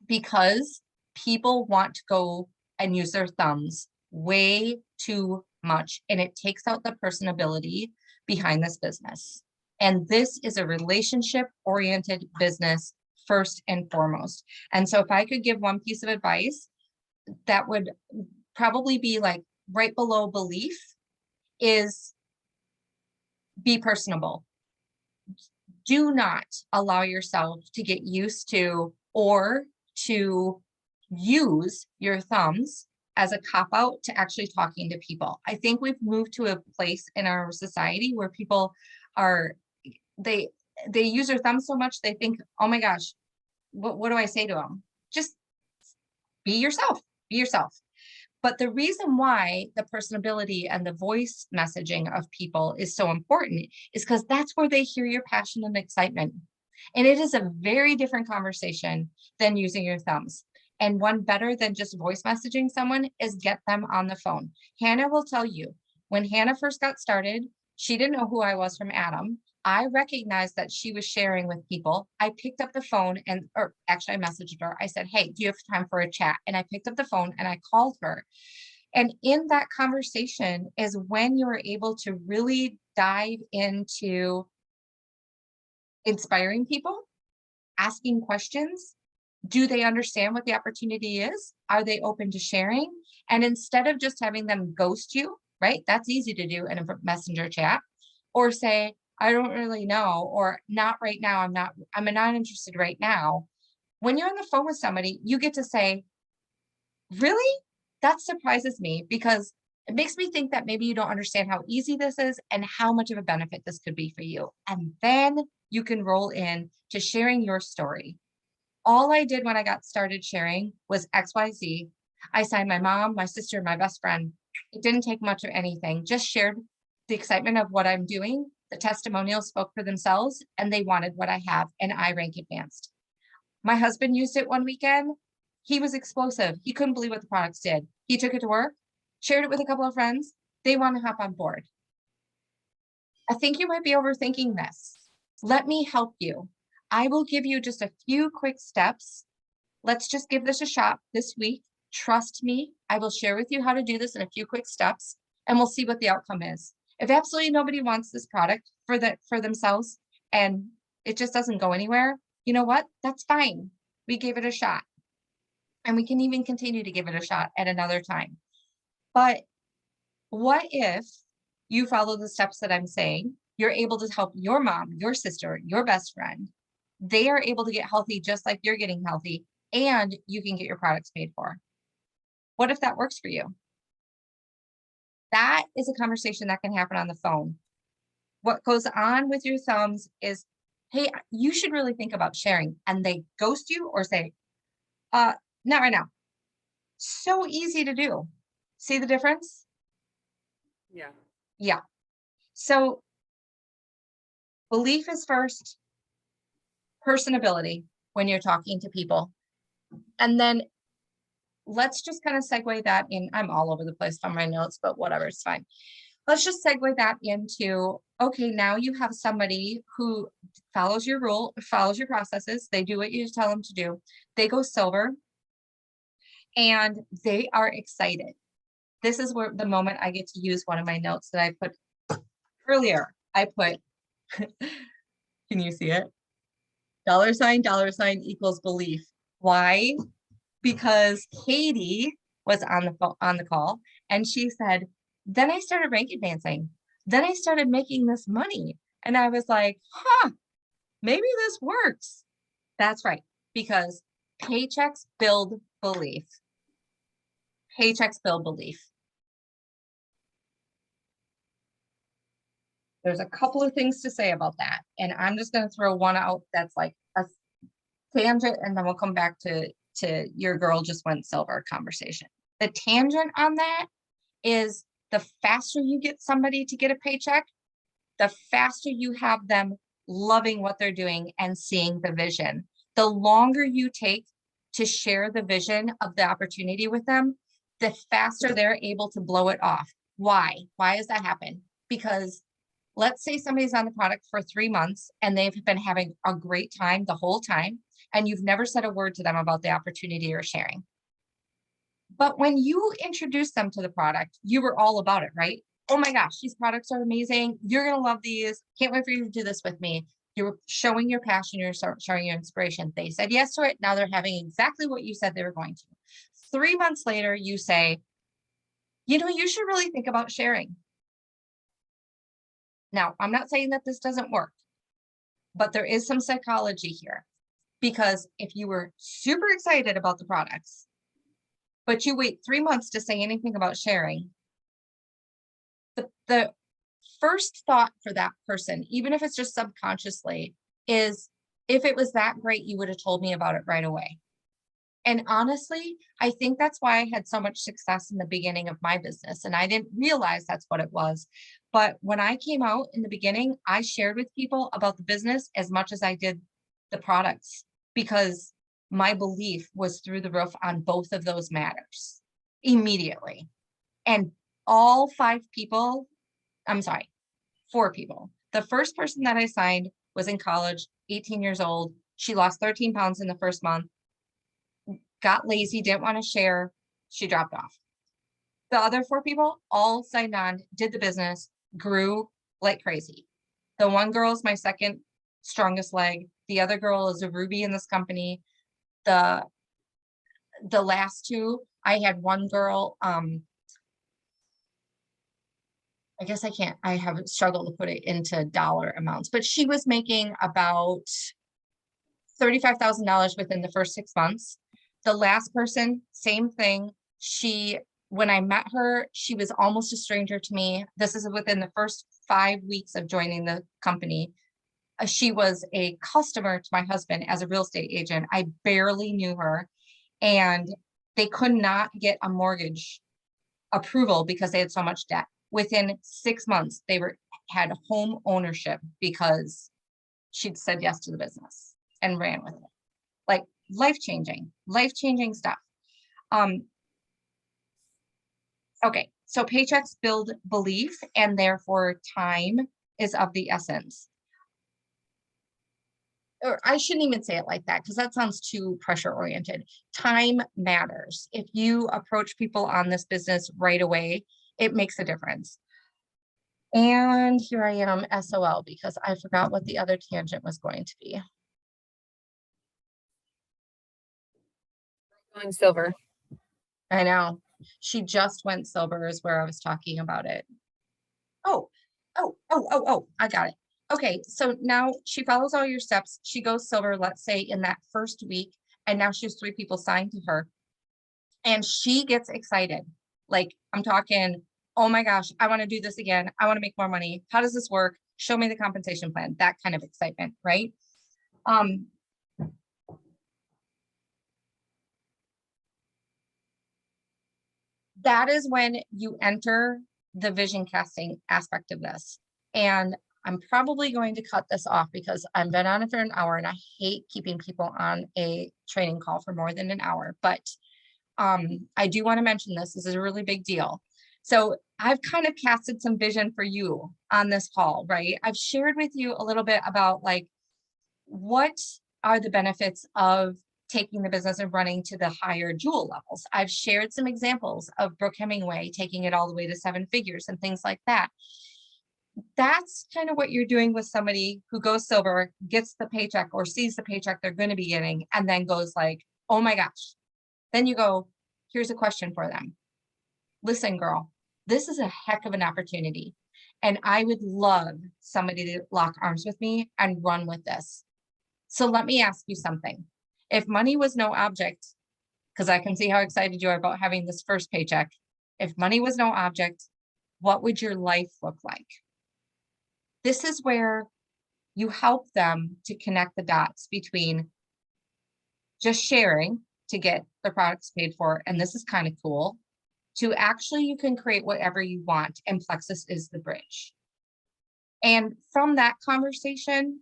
because people want to go and use their thumbs way too much, and it takes out the personability behind this business. And this is a relationship-oriented business first and foremost. And so if I could give one piece of advice, that would probably be like right below belief, is be personable. Do not allow yourself to get used to or to use your thumbs as a cop-out to actually talking to people. I think we've moved to a place in our society where people are, they use their thumbs so much, they think, oh my gosh, what do I say to them? Just be yourself, be yourself. But the reason why the personability and the voice messaging of people is so important is because that's where they hear your passion and excitement. And it is a very different conversation than using your thumbs. And one better than just voice messaging someone is get them on the phone. Hannah will tell you, when Hannah first got started, she didn't know who I was from Adam. I recognized that she was sharing with people. I picked up the phone or actually I messaged her. I said, hey, do you have time for a chat? And I picked up the phone and I called her. And in that conversation is when you were able to really dive into inspiring people, asking questions. Do they understand what the opportunity is? Are they open to sharing? And instead of just having them ghost you, right? That's easy to do in a messenger chat, or say, I don't really know, or not right now. I'm not interested right now. When you're on the phone with somebody, you get to say, really? That surprises me, because it makes me think that maybe you don't understand how easy this is and how much of a benefit this could be for you. And then you can roll in to sharing your story. All I did when I got started sharing was XYZ. I signed my mom, my sister, my best friend. It didn't take much of anything, just shared the excitement of what I'm doing. The testimonials spoke for themselves and they wanted what I have, and I rank advanced. My husband used it one weekend. He was explosive. He couldn't believe what the products did. He took it to work, shared it with a couple of friends. They want to hop on board. I think you might be overthinking this. Let me help you. I will give you just a few quick steps. Let's just give this a shot this week. Trust me, I will share with you how to do this in a few quick steps, and we'll see what the outcome is. If absolutely nobody wants this product for themselves and it just doesn't go anywhere, you know what? That's fine. We gave it a shot. And we can even continue to give it a shot at another time. But what if you follow the steps that I'm saying? You're able to help your mom, your sister, your best friend. They are able to get healthy just like you're getting healthy, and you can get your products paid for. What if that works for you? That is a conversation that can happen on the phone. What goes on with your thumbs is, hey, you should really think about sharing. And they ghost you or say, not right now. So easy to do. See the difference? Yeah. Yeah. So belief is first, personability when you're talking to people. And then let's just kind of segue that in. I'm all over the place on my notes, but whatever, it's fine. Let's just segue that into, okay, now you have somebody who follows your rule, follows your processes. They do what you tell them to do. They go silver and they are excited. This is where the moment I get to use one of my notes that I put earlier. I put, can you see it? $sign equals belief. Why? Because Katie was on the call and she said, then I started rank advancing. Then I started making this money and I was like, huh, maybe this works. That's right, because paychecks build belief. Paychecks build belief. There's a couple of things to say about that. And I'm just going to throw one out that's like a tangent, and then we'll come back to your girl just went silver conversation. The tangent on that is the faster you get somebody to get a paycheck, the faster you have them loving what they're doing and seeing the vision. The longer you take to share the vision of the opportunity with them, the faster they're able to blow it off. Why? Why does that happen? Because let's say somebody's on the product for 3 months and they've been having a great time the whole time, and you've never said a word to them about the opportunity you're sharing. But when you introduce them to the product, you were all about it, right? Oh my gosh, these products are amazing. You're going to love these. Can't wait for you to do this with me. You were showing your passion, you're showing your inspiration. They said yes to it. Now they're having exactly what you said they were going to. 3 months later, you say, you know, you should really think about sharing. Now, I'm not saying that this doesn't work, but there is some psychology here, because if you were super excited about the products, but you wait 3 months to say anything about sharing, the first thought for that person, even if it's just subconsciously, is if it was that great, you would have told me about it right away. And honestly, I think that's why I had so much success in the beginning of my business. And I didn't realize that's what it was. But when I came out in the beginning, I shared with people about the business as much as I did the products, because my belief was through the roof on both of those matters immediately. And all 5 people, I'm sorry, 4 people. The first person that I signed was in college, 18 years old. She lost 13 pounds in the first month, got lazy, didn't want to share. She dropped off. The other 4 people all signed on, did the business, grew like crazy. The one girl is my second strongest leg. The other girl is a Ruby in this company. The last 2, I had one girl, I guess I have struggled to put it into dollar amounts, but she was making about $35,000 within the first 6 months. The last person, same thing. When I met her, she was almost a stranger to me. This is within the first 5 weeks of joining the company. She was a customer to my husband as a real estate agent. I barely knew her, and they could not get a mortgage approval because they had so much debt. Within 6 months, they had home ownership because she'd said yes to the business and ran with it. Like life-changing stuff. Okay, so paychecks build belief, and therefore time is of the essence. Or I shouldn't even say it like that, because that sounds too pressure oriented. Time matters. If you approach people on this business right away, it makes a difference. And here I am, SOL, because I forgot what the other tangent was going to be. Going silver. I know. She just went silver is where I was talking about it. Oh, I got it. Okay, so now she follows all your steps. She goes silver, let's say in that first week, and now she has 3 people signed to her. And she gets excited. Like, I'm talking, oh my gosh, I want to do this again. I want to make more money. How does this work? Show me the compensation plan. That kind of excitement, right? That is when you enter the vision casting aspect of this. And I'm probably going to cut this off because I've been on it for an hour, and I hate keeping people on a training call for more than an hour. But I do want to mention this. This is a really big deal. So I've kind of casted some vision for you on this call, right? I've shared with you a little bit about like, what are the benefits of taking the business and running to the higher jewel levels. I've shared some examples of Brooke Hemingway taking it all the way to 7 figures and things like that. That's kind of what you're doing with somebody who goes silver, gets the paycheck or sees the paycheck they're going to be getting, and then goes like, oh my gosh. Then you go, here's a question for them. Listen, girl, this is a heck of an opportunity. And I would love somebody to lock arms with me and run with this. So let me ask you something. If money was no object, because I can see how excited you are about having this first paycheck. If money was no object, what would your life look like? This is where you help them to connect the dots between just sharing to get the products paid for, and this is kind of cool, to actually you can create whatever you want, and Plexus is the bridge. And from that conversation,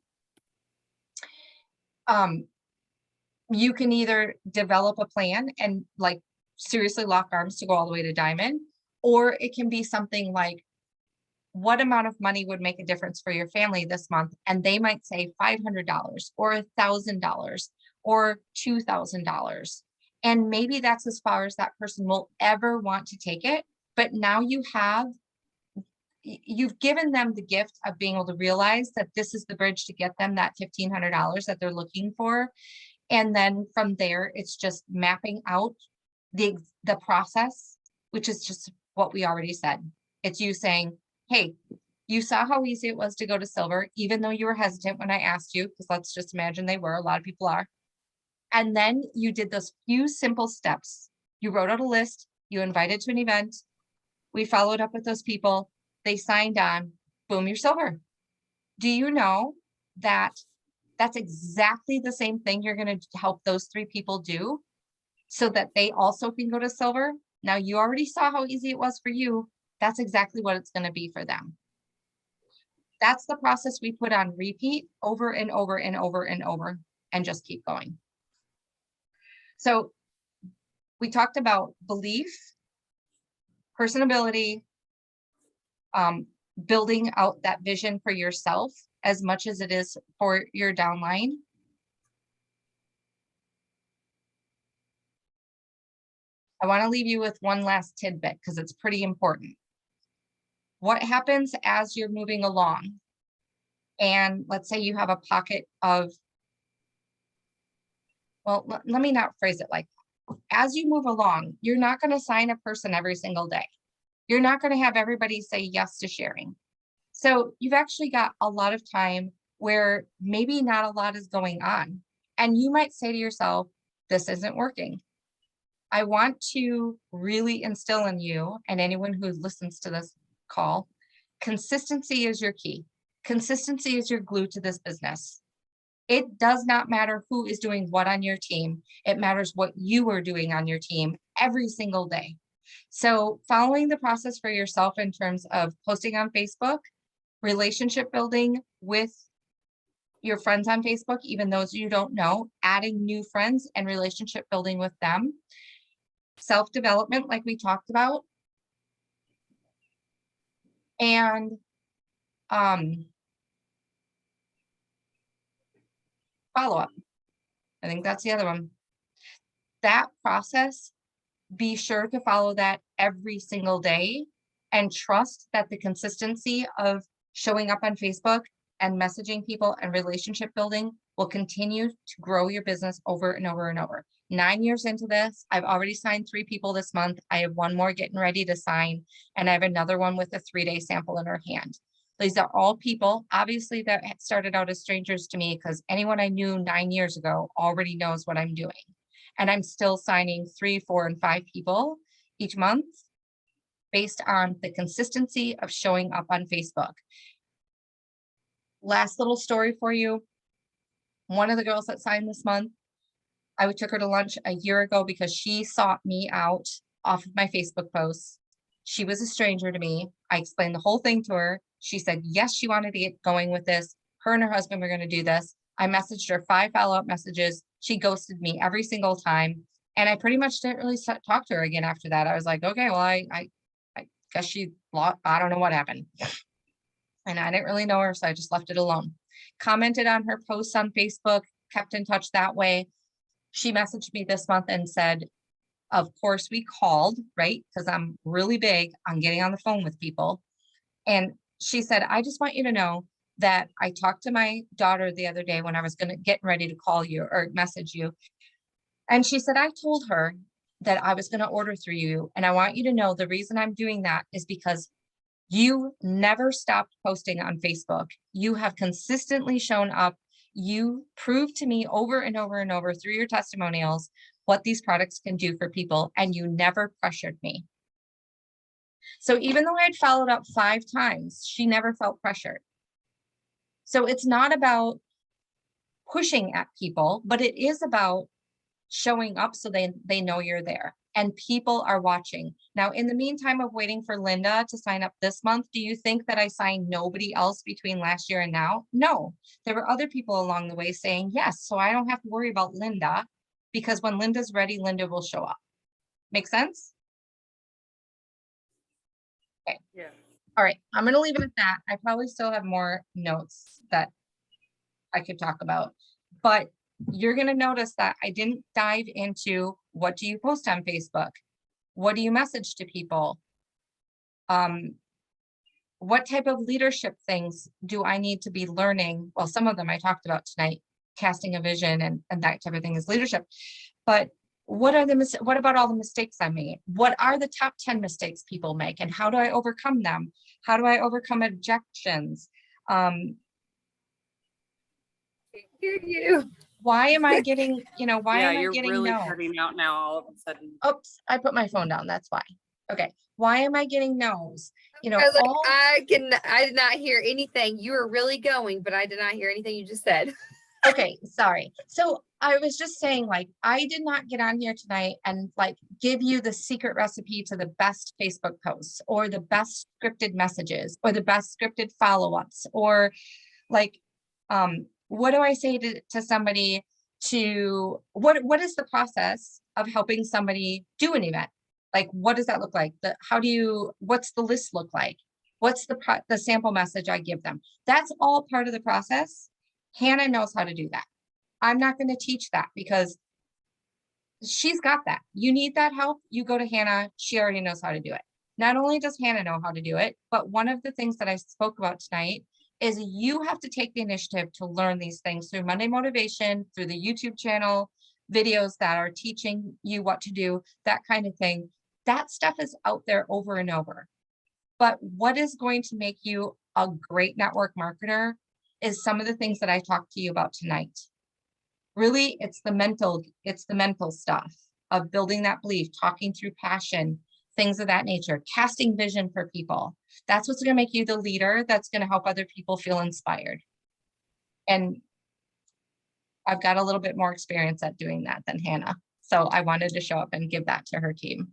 you can either develop a plan and like seriously lock arms to go all the way to diamond, or it can be something like, what amount of money would make a difference for your family this month? And they might say $500 or $1,000 or $2,000. And maybe that's as far as that person will ever want to take it. But now you've given them the gift of being able to realize that this is the bridge to get them that $1,500 that they're looking for. And then from there, it's just mapping out the process, which is just what we already said. It's you saying, hey, you saw how easy it was to go to silver, even though you were hesitant when I asked you, because let's just imagine they were, a lot of people are. And then you did those few simple steps. You wrote out a list, you invited to an event, we followed up with those people, they signed on, boom, you're silver. Do you know that that's exactly the same thing you're going to help those 3 people do so that they also can go to silver? Now you already saw how easy it was for you. That's exactly what it's going to be for them. That's the process we put on repeat over and over and over and over, and just keep going. So we talked about belief, personability, building out that vision for yourself as much as it is for your downline. I want to leave you with one last tidbit because it's pretty important. What happens as you're moving along? And let's say you have a pocket of, well, let me not phrase it like that. As you move along, you're not going to sign a person every single day. You're not going to have everybody say yes to sharing. So you've actually got a lot of time where maybe not a lot is going on. And you might say to yourself, this isn't working. I want to really instill in you and anyone who listens to this call, consistency is your key. Consistency is your glue to this business. It does not matter who is doing what on your team. It matters what you are doing on your team every single day. So following the process for yourself in terms of posting on Facebook, relationship building with your friends on Facebook, even those you don't know, adding new friends and relationship building with them, self-development like we talked about, and follow-up. I think that's the other one. That process, be sure to follow that every single day and trust that the consistency of showing up on Facebook and messaging people and relationship building will continue to grow your business over and over and over. 9 years into this, I've already signed 3 people this month. I have 1 more getting ready to sign, and I have another one with a 3-day sample in her hand. These are all people, obviously, that had started out as strangers to me, because anyone I knew 9 years ago already knows what I'm doing. And I'm still signing 3, 4, and 5 people each month based on the consistency of showing up on Facebook. Last little story for you. One of the girls that signed this month, I took her to lunch a year ago because she sought me out off of my Facebook posts. She was a stranger to me. I explained the whole thing to her. She said, yes, she wanted to get going with this. Her and her husband were going to do this. I messaged her 5 follow-up messages. She ghosted me every single time. And I pretty much didn't really talk to her again after that. I was like, okay, well, I guess she lost, I don't know what happened. And I didn't really know her, so I just left it alone. Commented on her posts on Facebook, kept in touch that way. She messaged me this month and said, of course we called, right? Because I'm really big on getting on the phone with people. And she said, I just want you to know that I talked to my daughter the other day when I was going to get ready to call you or message you. And she said, I told her that I was going to order through you. And I want you to know the reason I'm doing that is because You never stopped posting on Facebook. You have consistently shown up. You proved to me over and over and over through your testimonials what these products can do for people, and you never pressured me. So even though I'd followed up 5 times, she never felt pressured. So it's not about pushing at people, but it is about showing up so they know you're there and people are watching. Now, in the meantime of waiting for Linda to sign up this month, do you think that I signed nobody else between last year and now? No, there were other people along the way saying yes, so I don't have to worry about Linda, because when Linda's ready, Linda will show up. Make sense? Yeah. All right, I'm gonna leave it at that. I probably still have more notes that I could talk about, but you're gonna notice that I didn't dive into what do you post on Facebook? What do you message to people? What type of leadership things do I need to be learning? Well, some of them I talked about tonight, casting a vision and that type of thing is leadership. But what about all the mistakes I made? What are the top 10 mistakes people make, and how do I overcome them? How do I overcome objections? Hear you. Why am I getting, why Yeah, am I you're getting really no? cutting out now all of a sudden. Oops, I put my phone down. That's why. Okay. Why am I getting no's? I was like, all I did not hear anything. You were really going, but I did not hear anything you just said. okay, sorry. So I was just saying, like, I did not get on here tonight and like give you the secret recipe to the best Facebook posts or the best scripted messages or the best scripted follow-ups or like, what do I say to somebody to what is the process of helping somebody do an event? Like, what does that look like? What's the list look like? What's the sample message I give them? That's all part of the process. Hannah knows how to do that. I'm not going to teach that because she's got that. You need that help, you go to Hannah. She already knows how to do it. Not only does Hannah know how to do it, but one of the things that I spoke about tonight is you have to take the initiative to learn these things through Monday Motivation, through the YouTube channel, videos that are teaching you what to do, that kind of thing. That stuff is out there over and over. But what is going to make you a great network marketer is some of the things that I talked to you about tonight. Really, it's the mental stuff of building that belief, talking through passion, things of that nature, casting vision for people. That's what's going to make you the leader that's going to help other people feel inspired. And I've got a little bit more experience at doing that than Hannah. So I wanted to show up and give that to her team.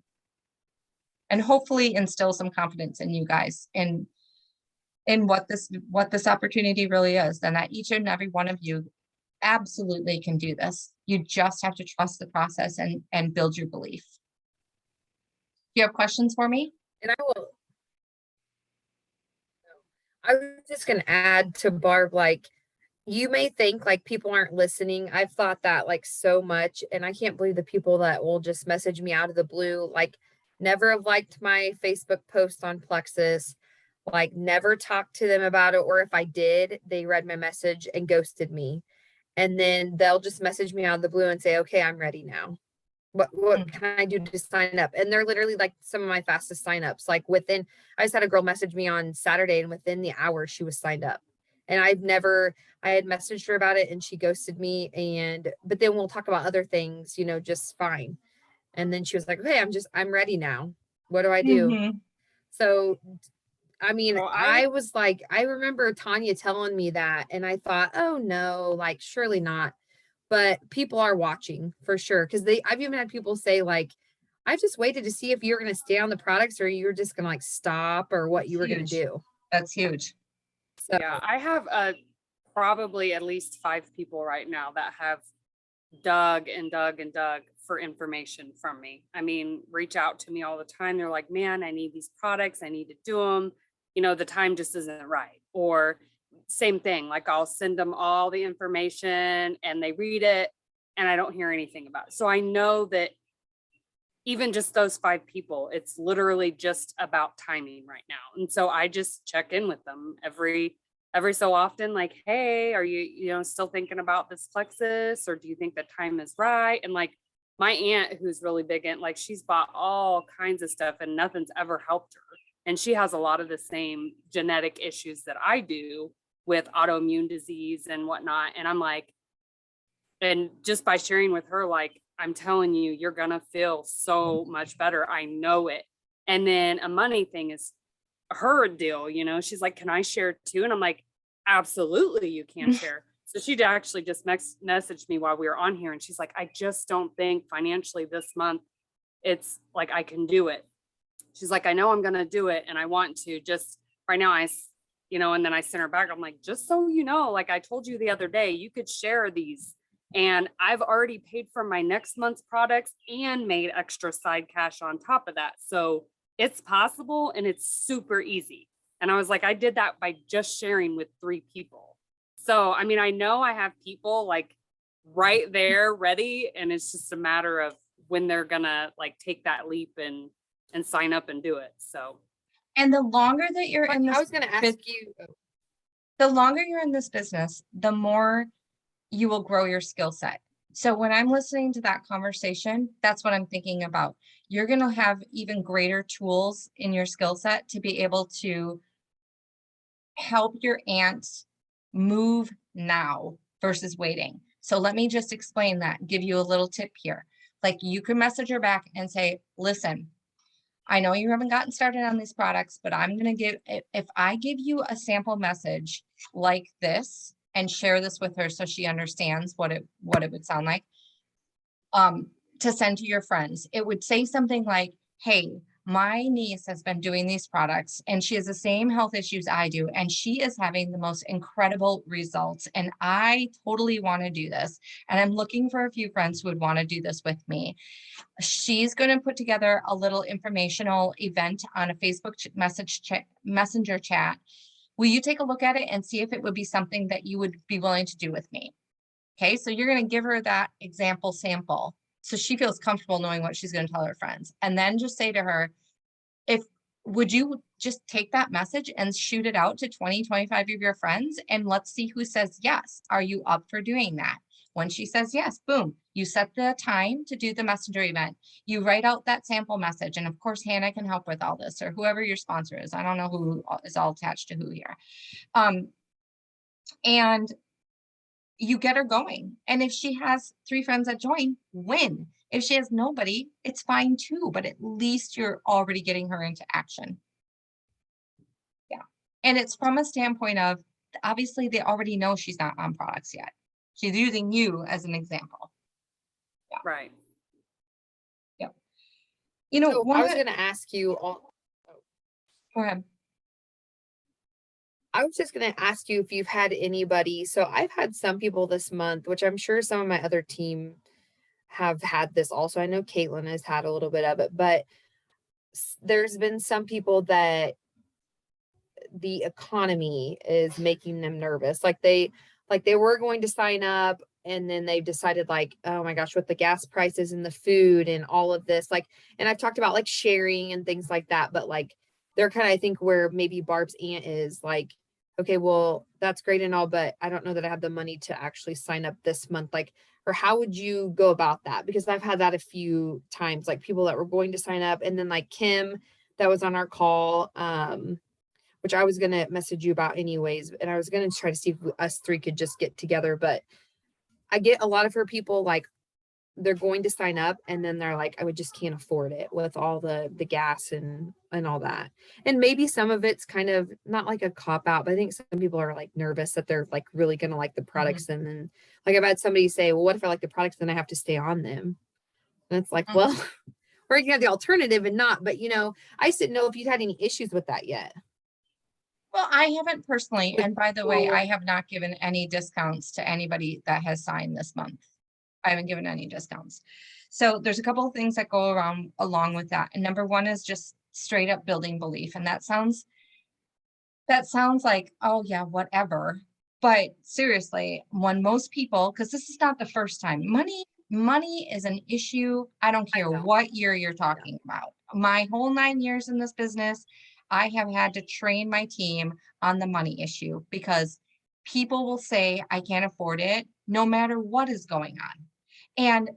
And hopefully instill some confidence in you guys in what this opportunity really is, and that each and every one of you absolutely can do this. You just have to trust the process and build your belief. Do you have questions for me? And I was just going to add to Barb, like, you may think like people aren't listening. I've thought that like so much, and I can't believe the people that will just message me out of the blue, like never have liked my Facebook post on Plexus, like never talked to them about it, or if I did, they read my message and ghosted me. And then they'll just message me out of the blue and say, okay, I'm ready now. What can I do to sign up? And they're literally like some of my fastest signups. Like I just had a girl message me on Saturday, and within the hour she was signed up. And I had messaged her about it and she ghosted me. But then we'll talk about other things, just fine. And then she was like, okay, I'm ready now. What do I do? Mm-hmm. So, I mean, Well, I was like, I remember Tanya telling me that, and I thought, oh no, like surely not. But people are watching for sure. Cause I've even had people say like, I just waited to see if you're going to stay on the products or you're just going to like stop or what you were going to do. That's huge. So yeah, I have probably at least 5 people right now that have dug and dug and dug for information from me. I mean, reach out to me all the time. They're like, man, I need these products. I need to do them. The time just isn't right. Or same thing, like I'll send them all the information and they read it and I don't hear anything about it. So I know that even just those 5 people, it's literally just about timing right now. And so I just check in with them every so often, like, hey, are you still thinking about this Plexus, or do you think the time is right? And like my aunt, who's really big in, like, she's bought all kinds of stuff and nothing's ever helped her. And she has a lot of the same genetic issues that I do with autoimmune disease and whatnot. And I'm like, and just by sharing with her, like, I'm telling you, you're gonna feel so much better. I know it. And then a money thing is her deal, you know, she's like, can I share too? And I'm like, absolutely, you can share. So she'd actually just messaged me while we were on here. And she's like, I just don't think financially this month, it's like, I can do it. She's like, I know I'm going to do it. And I want to just right now, you know, and then I sent her back. I'm like, just so you know, like I told you the other day, you could share these. And I've already paid for my next month's products and made extra side cash on top of that. So it's possible and it's super easy. And I was like, I did that by just sharing with 3 people. So, I mean, I know I have people like right there ready, and it's just a matter of when they're gonna like take that leap and sign up and do it. So, And the longer that you're in I this, was going to ask you. the longer you're in this business, the more you will grow your skill set. So when I'm listening to that conversation, that's what I'm thinking about. You're going to have even greater tools in your skill set to be able to help your aunt move now versus waiting. So let me just explain that, give you a little tip here. Like you can message her back and say, listen, I know you haven't gotten started on these products, but I'm going to give, if I give you a sample message like this and share this with her so she understands what it would sound like, to send to your friends, it would say something like, hey, my niece has been doing these products and she has the same health issues I do, and she is having the most incredible results. And I totally want to do this. And I'm looking for a few friends who would want to do this with me. She's going to put together a little informational event on a Facebook messenger chat. Will you take a look at it and see if it would be something that you would be willing to do with me? Okay, so you're going to give her that example sample so she feels comfortable knowing what she's going to tell her friends. And then just say to her, would you just take that message and shoot it out to 20, 25 of your friends, and let's see who says yes. Are you up for doing that? When she says yes, boom, you set the time to do the messenger event. You write out that sample message. And of course, Hannah can help with all this, or whoever your sponsor is. I don't know who is all attached to who here. And you get her going. And if she has 3 friends that join, win. If she has nobody, it's fine too, but at least you're already getting her into action. Yeah. And it's from a standpoint of, obviously they already know she's not on products yet. She's using you as an example. Yeah. right. Yep. You know, So I was going to ask you all. Go ahead. I was just going to ask you if you've had anybody. So I've had some people this month, which I'm sure some of my other team have had this also. I know Caitlin has had a little bit of it, but there's been some people that the economy is making them nervous. Like they were going to sign up, and then they've decided like, oh my gosh, with the gas prices and the food and all of this, like, and I've talked about like sharing and things like that, but like they're kind of, I think where maybe Barb's aunt is like, okay, well, that's great and all, but I don't know that I have the money to actually sign up this month. Like, or how would you go about that? Because I've had that a few times, like people that were going to sign up, and then like Kim that was on our call, which I was going to message you about anyways. And I was going to try to see if us 3 could just get together, but I get a lot of her people, like they're going to sign up and then they're like, I would just can't afford it with all the gas and all that. And maybe some of it's kind of not like a cop out, but I think some people are like nervous that they're like really going to like the products. And then like I've had somebody say, well, what if I like the products, then I have to stay on them? And it's like, well, or you can have the alternative and not, but you know, I just didn't know if you'd had any issues with that yet. Well, I haven't personally. And by the way, I have not given any discounts to anybody that has signed this month. I haven't given any discounts. So there's a couple of things that go around along with that. And number one is just straight up building belief. And that sounds like, oh yeah, whatever. But seriously, when most people, because this is not the first time, money is an issue. I don't care what year you're talking about. My whole 9 years in this business, I have had to train my team on the money issue, because people will say, I can't afford it, no matter what is going on. And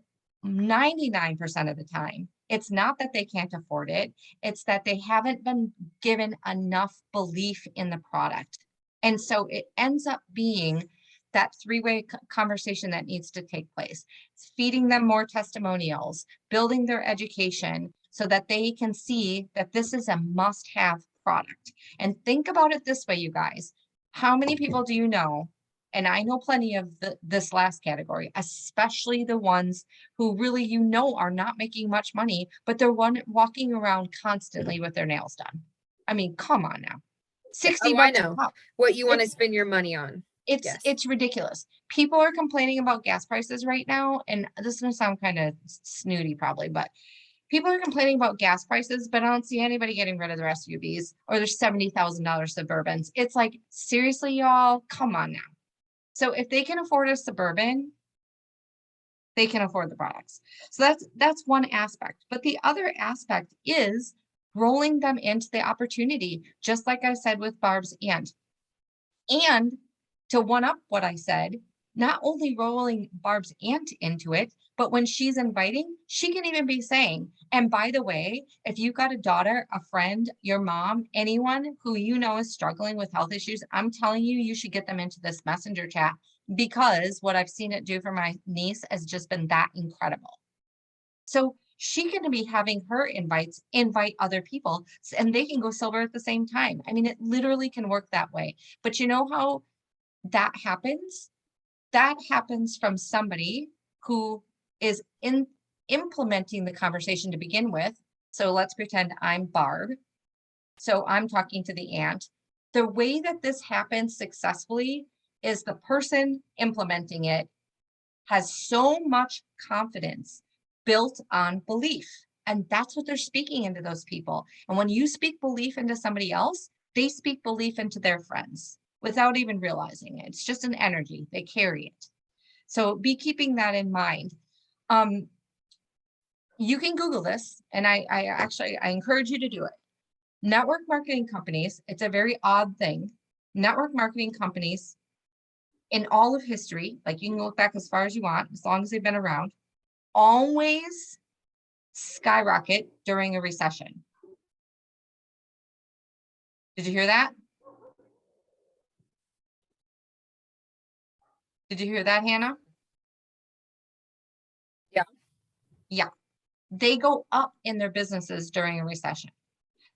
99% of the time, It's not that they can't afford it. It's that they haven't been given enough belief in the product. And so it ends up being that three-way conversation that needs to take place. It's feeding them more testimonials, building their education so that they can see that this is a must-have product. And think about it this way, you guys. How many people do you know? And I know plenty of this last category, especially the ones who really, are not making much money, but they're walking around constantly with their nails done. I mean, come on now. 60 Oh, I bucks a know pop. what you want to It's- spend your money on. Yes. It's ridiculous. People are complaining about gas prices right now, and this is gonna sound kind of snooty probably, but people are complaining about gas prices, but I don't see anybody getting rid of their SUVs or their $70,000 Suburbans. It's like, seriously, y'all, come on now. So if they can afford a Suburban, they can afford the products. So that's one aspect. But the other aspect is rolling them into the opportunity, just like I said with Barb's aunt. And to one up what I said, not only rolling Barb's aunt into it, but when she's inviting, she can even be saying, and by the way, if you've got a daughter, a friend, your mom, anyone who is struggling with health issues, I'm telling you, you should get them into this messenger chat, because what I've seen it do for my niece has just been that incredible. So she can be having her invite other people, and they can go silver at the same time. I mean, it literally can work that way. But you know how that happens? That happens from somebody who is implementing the conversation to begin with. So let's pretend I'm Barb. So I'm talking to the aunt. The way that this happens successfully is the person implementing it has so much confidence built on belief. And that's what they're speaking into those people. And when you speak belief into somebody else, they speak belief into their friends without even realizing it. It's just an energy, they carry it. So be keeping that in mind. You can Google this, and I encourage you to do it. Network marketing companies, it's a very odd thing. Network marketing companies in all of history, like you can look back as far as you want, as long as they've been around, always skyrocket during a recession. Did you hear that? Did you hear that, Hannah? Yeah. Yeah. They go up in their businesses during a recession.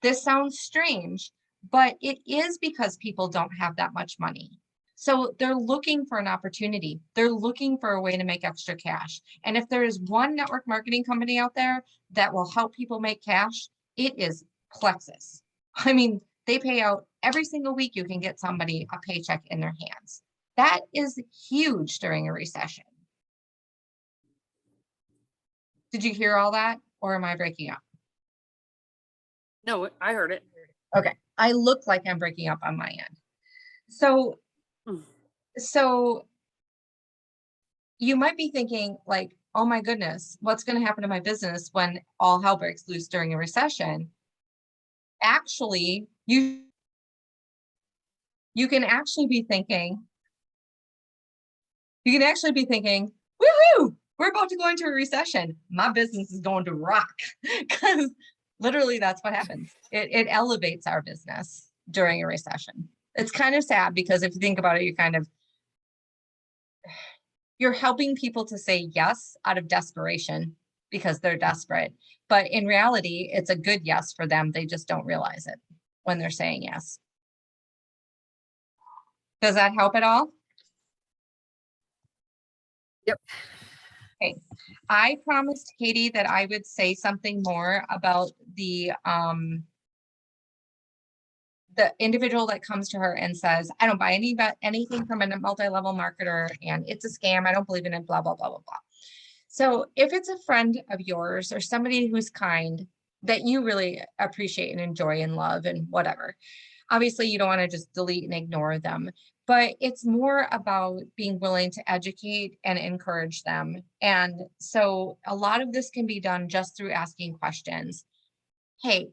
This sounds strange, but it is because people don't have that much money. So they're looking for an opportunity. They're looking for a way to make extra cash. And if there is one network marketing company out there that will help people make cash, it is Plexus. I mean, they pay out every single week. You can get somebody a paycheck in their hands. That is huge during a recession. Did you hear all that, or am I breaking up? No, I heard it. Okay, I look like I'm breaking up on my end. So you might be thinking like, oh my goodness, what's going to happen to my business when all hell breaks loose during a recession? Actually, you can actually be thinking, woohoo, we're about to go into a recession. My business is going to rock, because literally that's what happens. It elevates our business during a recession. It's kind of sad, because if you think about it, you're helping people to say yes out of desperation because they're desperate. But in reality, it's a good yes for them. They just don't realize it when they're saying yes. Does that help at all? Yep. Okay. I promised Katie that I would say something more about the individual that comes to her and says, I don't buy anything from a multi-level marketer, and it's a scam. I don't believe in it, blah, blah, blah, blah, blah. So if it's a friend of yours or somebody who's kind that you really appreciate and enjoy and love and whatever, obviously you don't want to just delete and ignore them, but it's more about being willing to educate and encourage them. And so a lot of this can be done just through asking questions. Hey,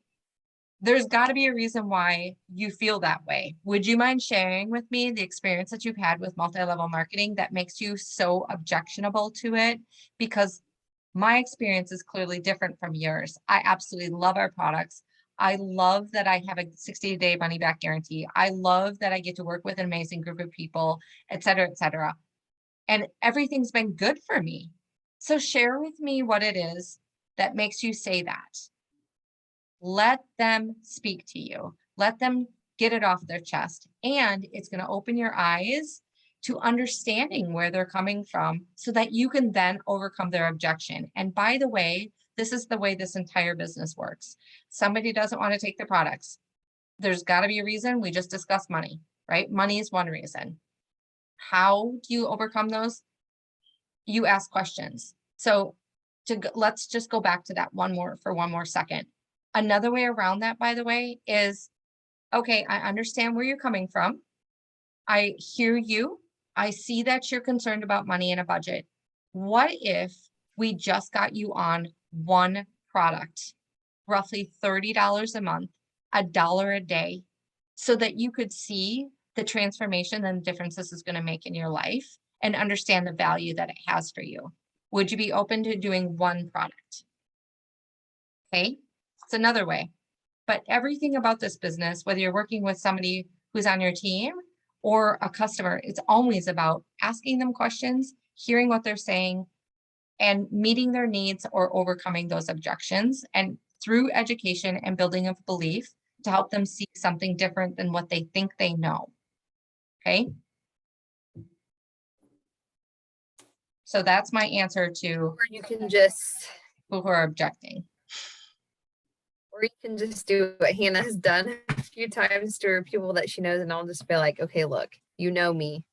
there's got to be a reason why you feel that way. Would you mind sharing with me the experience that you've had with multi-level marketing that makes you so objectionable to it? Because My experience is clearly different from yours. I absolutely love our products. I love that I have a 60-day money back guarantee. I love that I get to work with an amazing group of people, et cetera, et cetera. And everything's been good for me. So share with me what it is that makes you say that. Let them speak to you. Let them get it off their chest. And it's going to open your eyes to understanding where they're coming from so that you can then overcome their objection. And by the way, this is the way this entire business works. Somebody doesn't want to take the products. There's got to be a reason. We just discussed money, right? Money is one reason. How do you overcome those? You ask questions. So let's just go back to that one more second. Another way around that, by the way, is, okay, I understand where you're coming from. I hear you. I see that you're concerned about money and a budget. What if we just got you on one product, roughly $30 a month, $1 a day, so that you could see the transformation and the difference this is going to make in your life and understand the value that it has for you? Would you be open to doing one product? Okay, it's another way. But everything about this business, whether you're working with somebody who's on your team or a customer, it's always about asking them questions, hearing what they're saying, and meeting their needs or overcoming those objections, and through education and building of belief to help them see something different than what they think they know. Okay. So that's my answer to Or you can just, people who are objecting. or you can just do what Hannah has done a few times to her people that she knows, and I'll just be like, okay, look, you know me.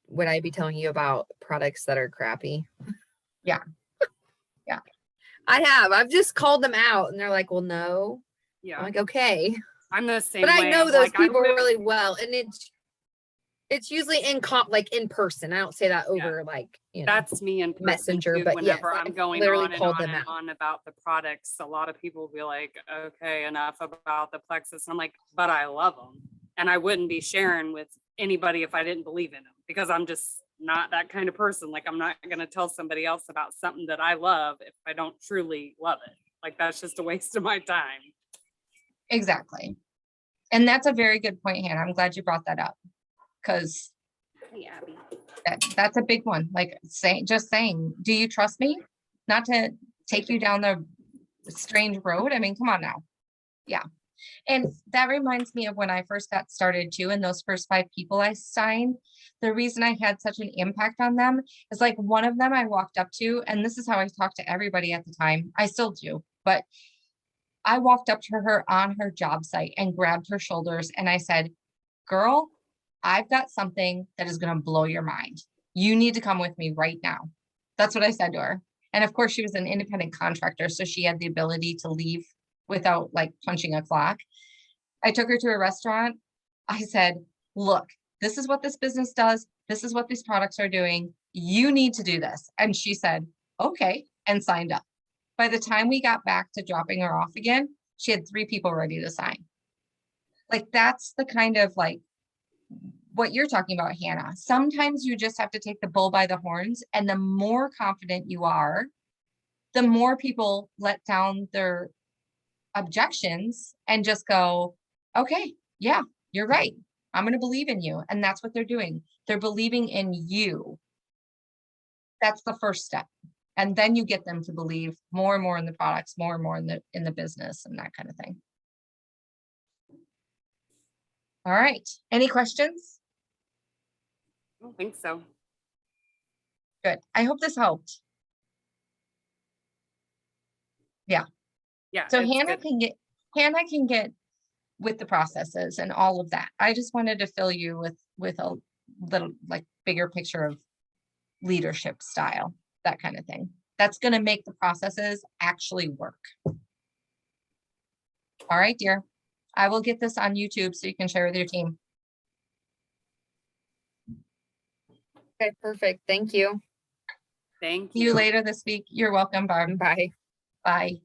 Would I be telling you about products that are crappy? Yeah. Yeah. I have. I've just called them out, and they're like, well, no. I'm Yeah. like, okay. I'm the same But I way. know I'm those like, I people would- really well, and it's usually like in person. I don't say that over like, that's me in person Messenger, too, but whenever yes, I'm I've going literally on and called on them and out. on about the products, a lot of people will be like, okay, enough about the plexus. I'm like, but I love them. And I wouldn't be sharing with anybody if I didn't believe in them, because I'm just not that kind of person. Like, I'm not going to tell somebody else about something that I love if I don't truly love it. Like, that's just a waste of my time. Exactly. And that's a very good point, Hannah. I'm glad you brought that up, because Hey, Abby. that's a big one. Like just saying, do you trust me? Not to take you down the strange road. I mean, come on now. Yeah. And that reminds me of when I first got started too, and those first 5 people I signed, the reason I had such an impact on them is, like, one of them I walked up to, and this is how I talked to everybody at the time. I still do, but I walked up to her on her job site and grabbed her shoulders and I said, girl, I've got something that is going to blow your mind. You need to come with me right now. That's what I said to her. And of course, she was an independent contractor, so she had the ability to leave without like punching a clock. I took her to a restaurant. I said, look, this is what this business does. This is what these products are doing. You need to do this. And she said, okay, and signed up. By the time we got back to dropping her off again, she had 3 people ready to sign. Like, that's the kind of like what you're talking about, Hannah. Sometimes you just have to take the bull by the horns, and the more confident you are, the more people let down their objections and just go, okay, yeah, you're right. I'm going to believe in you. And that's what they're doing. They're believing in you. That's the first step. And then you get them to believe more and more in the products, more and more in the business and that kind of thing. All right. Any questions? I don't think so. Good. I hope this helped. Yeah. Yeah. So it's Hannah good. can get with the processes and all of that. I just wanted to fill you with a little like bigger picture of leadership style, that kind of thing. That's going to make the processes actually work. All right, dear. I will get this on YouTube so you can share with your team. Okay, perfect. Thank you. Thank See you later this week. You're welcome, Barb. Bye. Bye.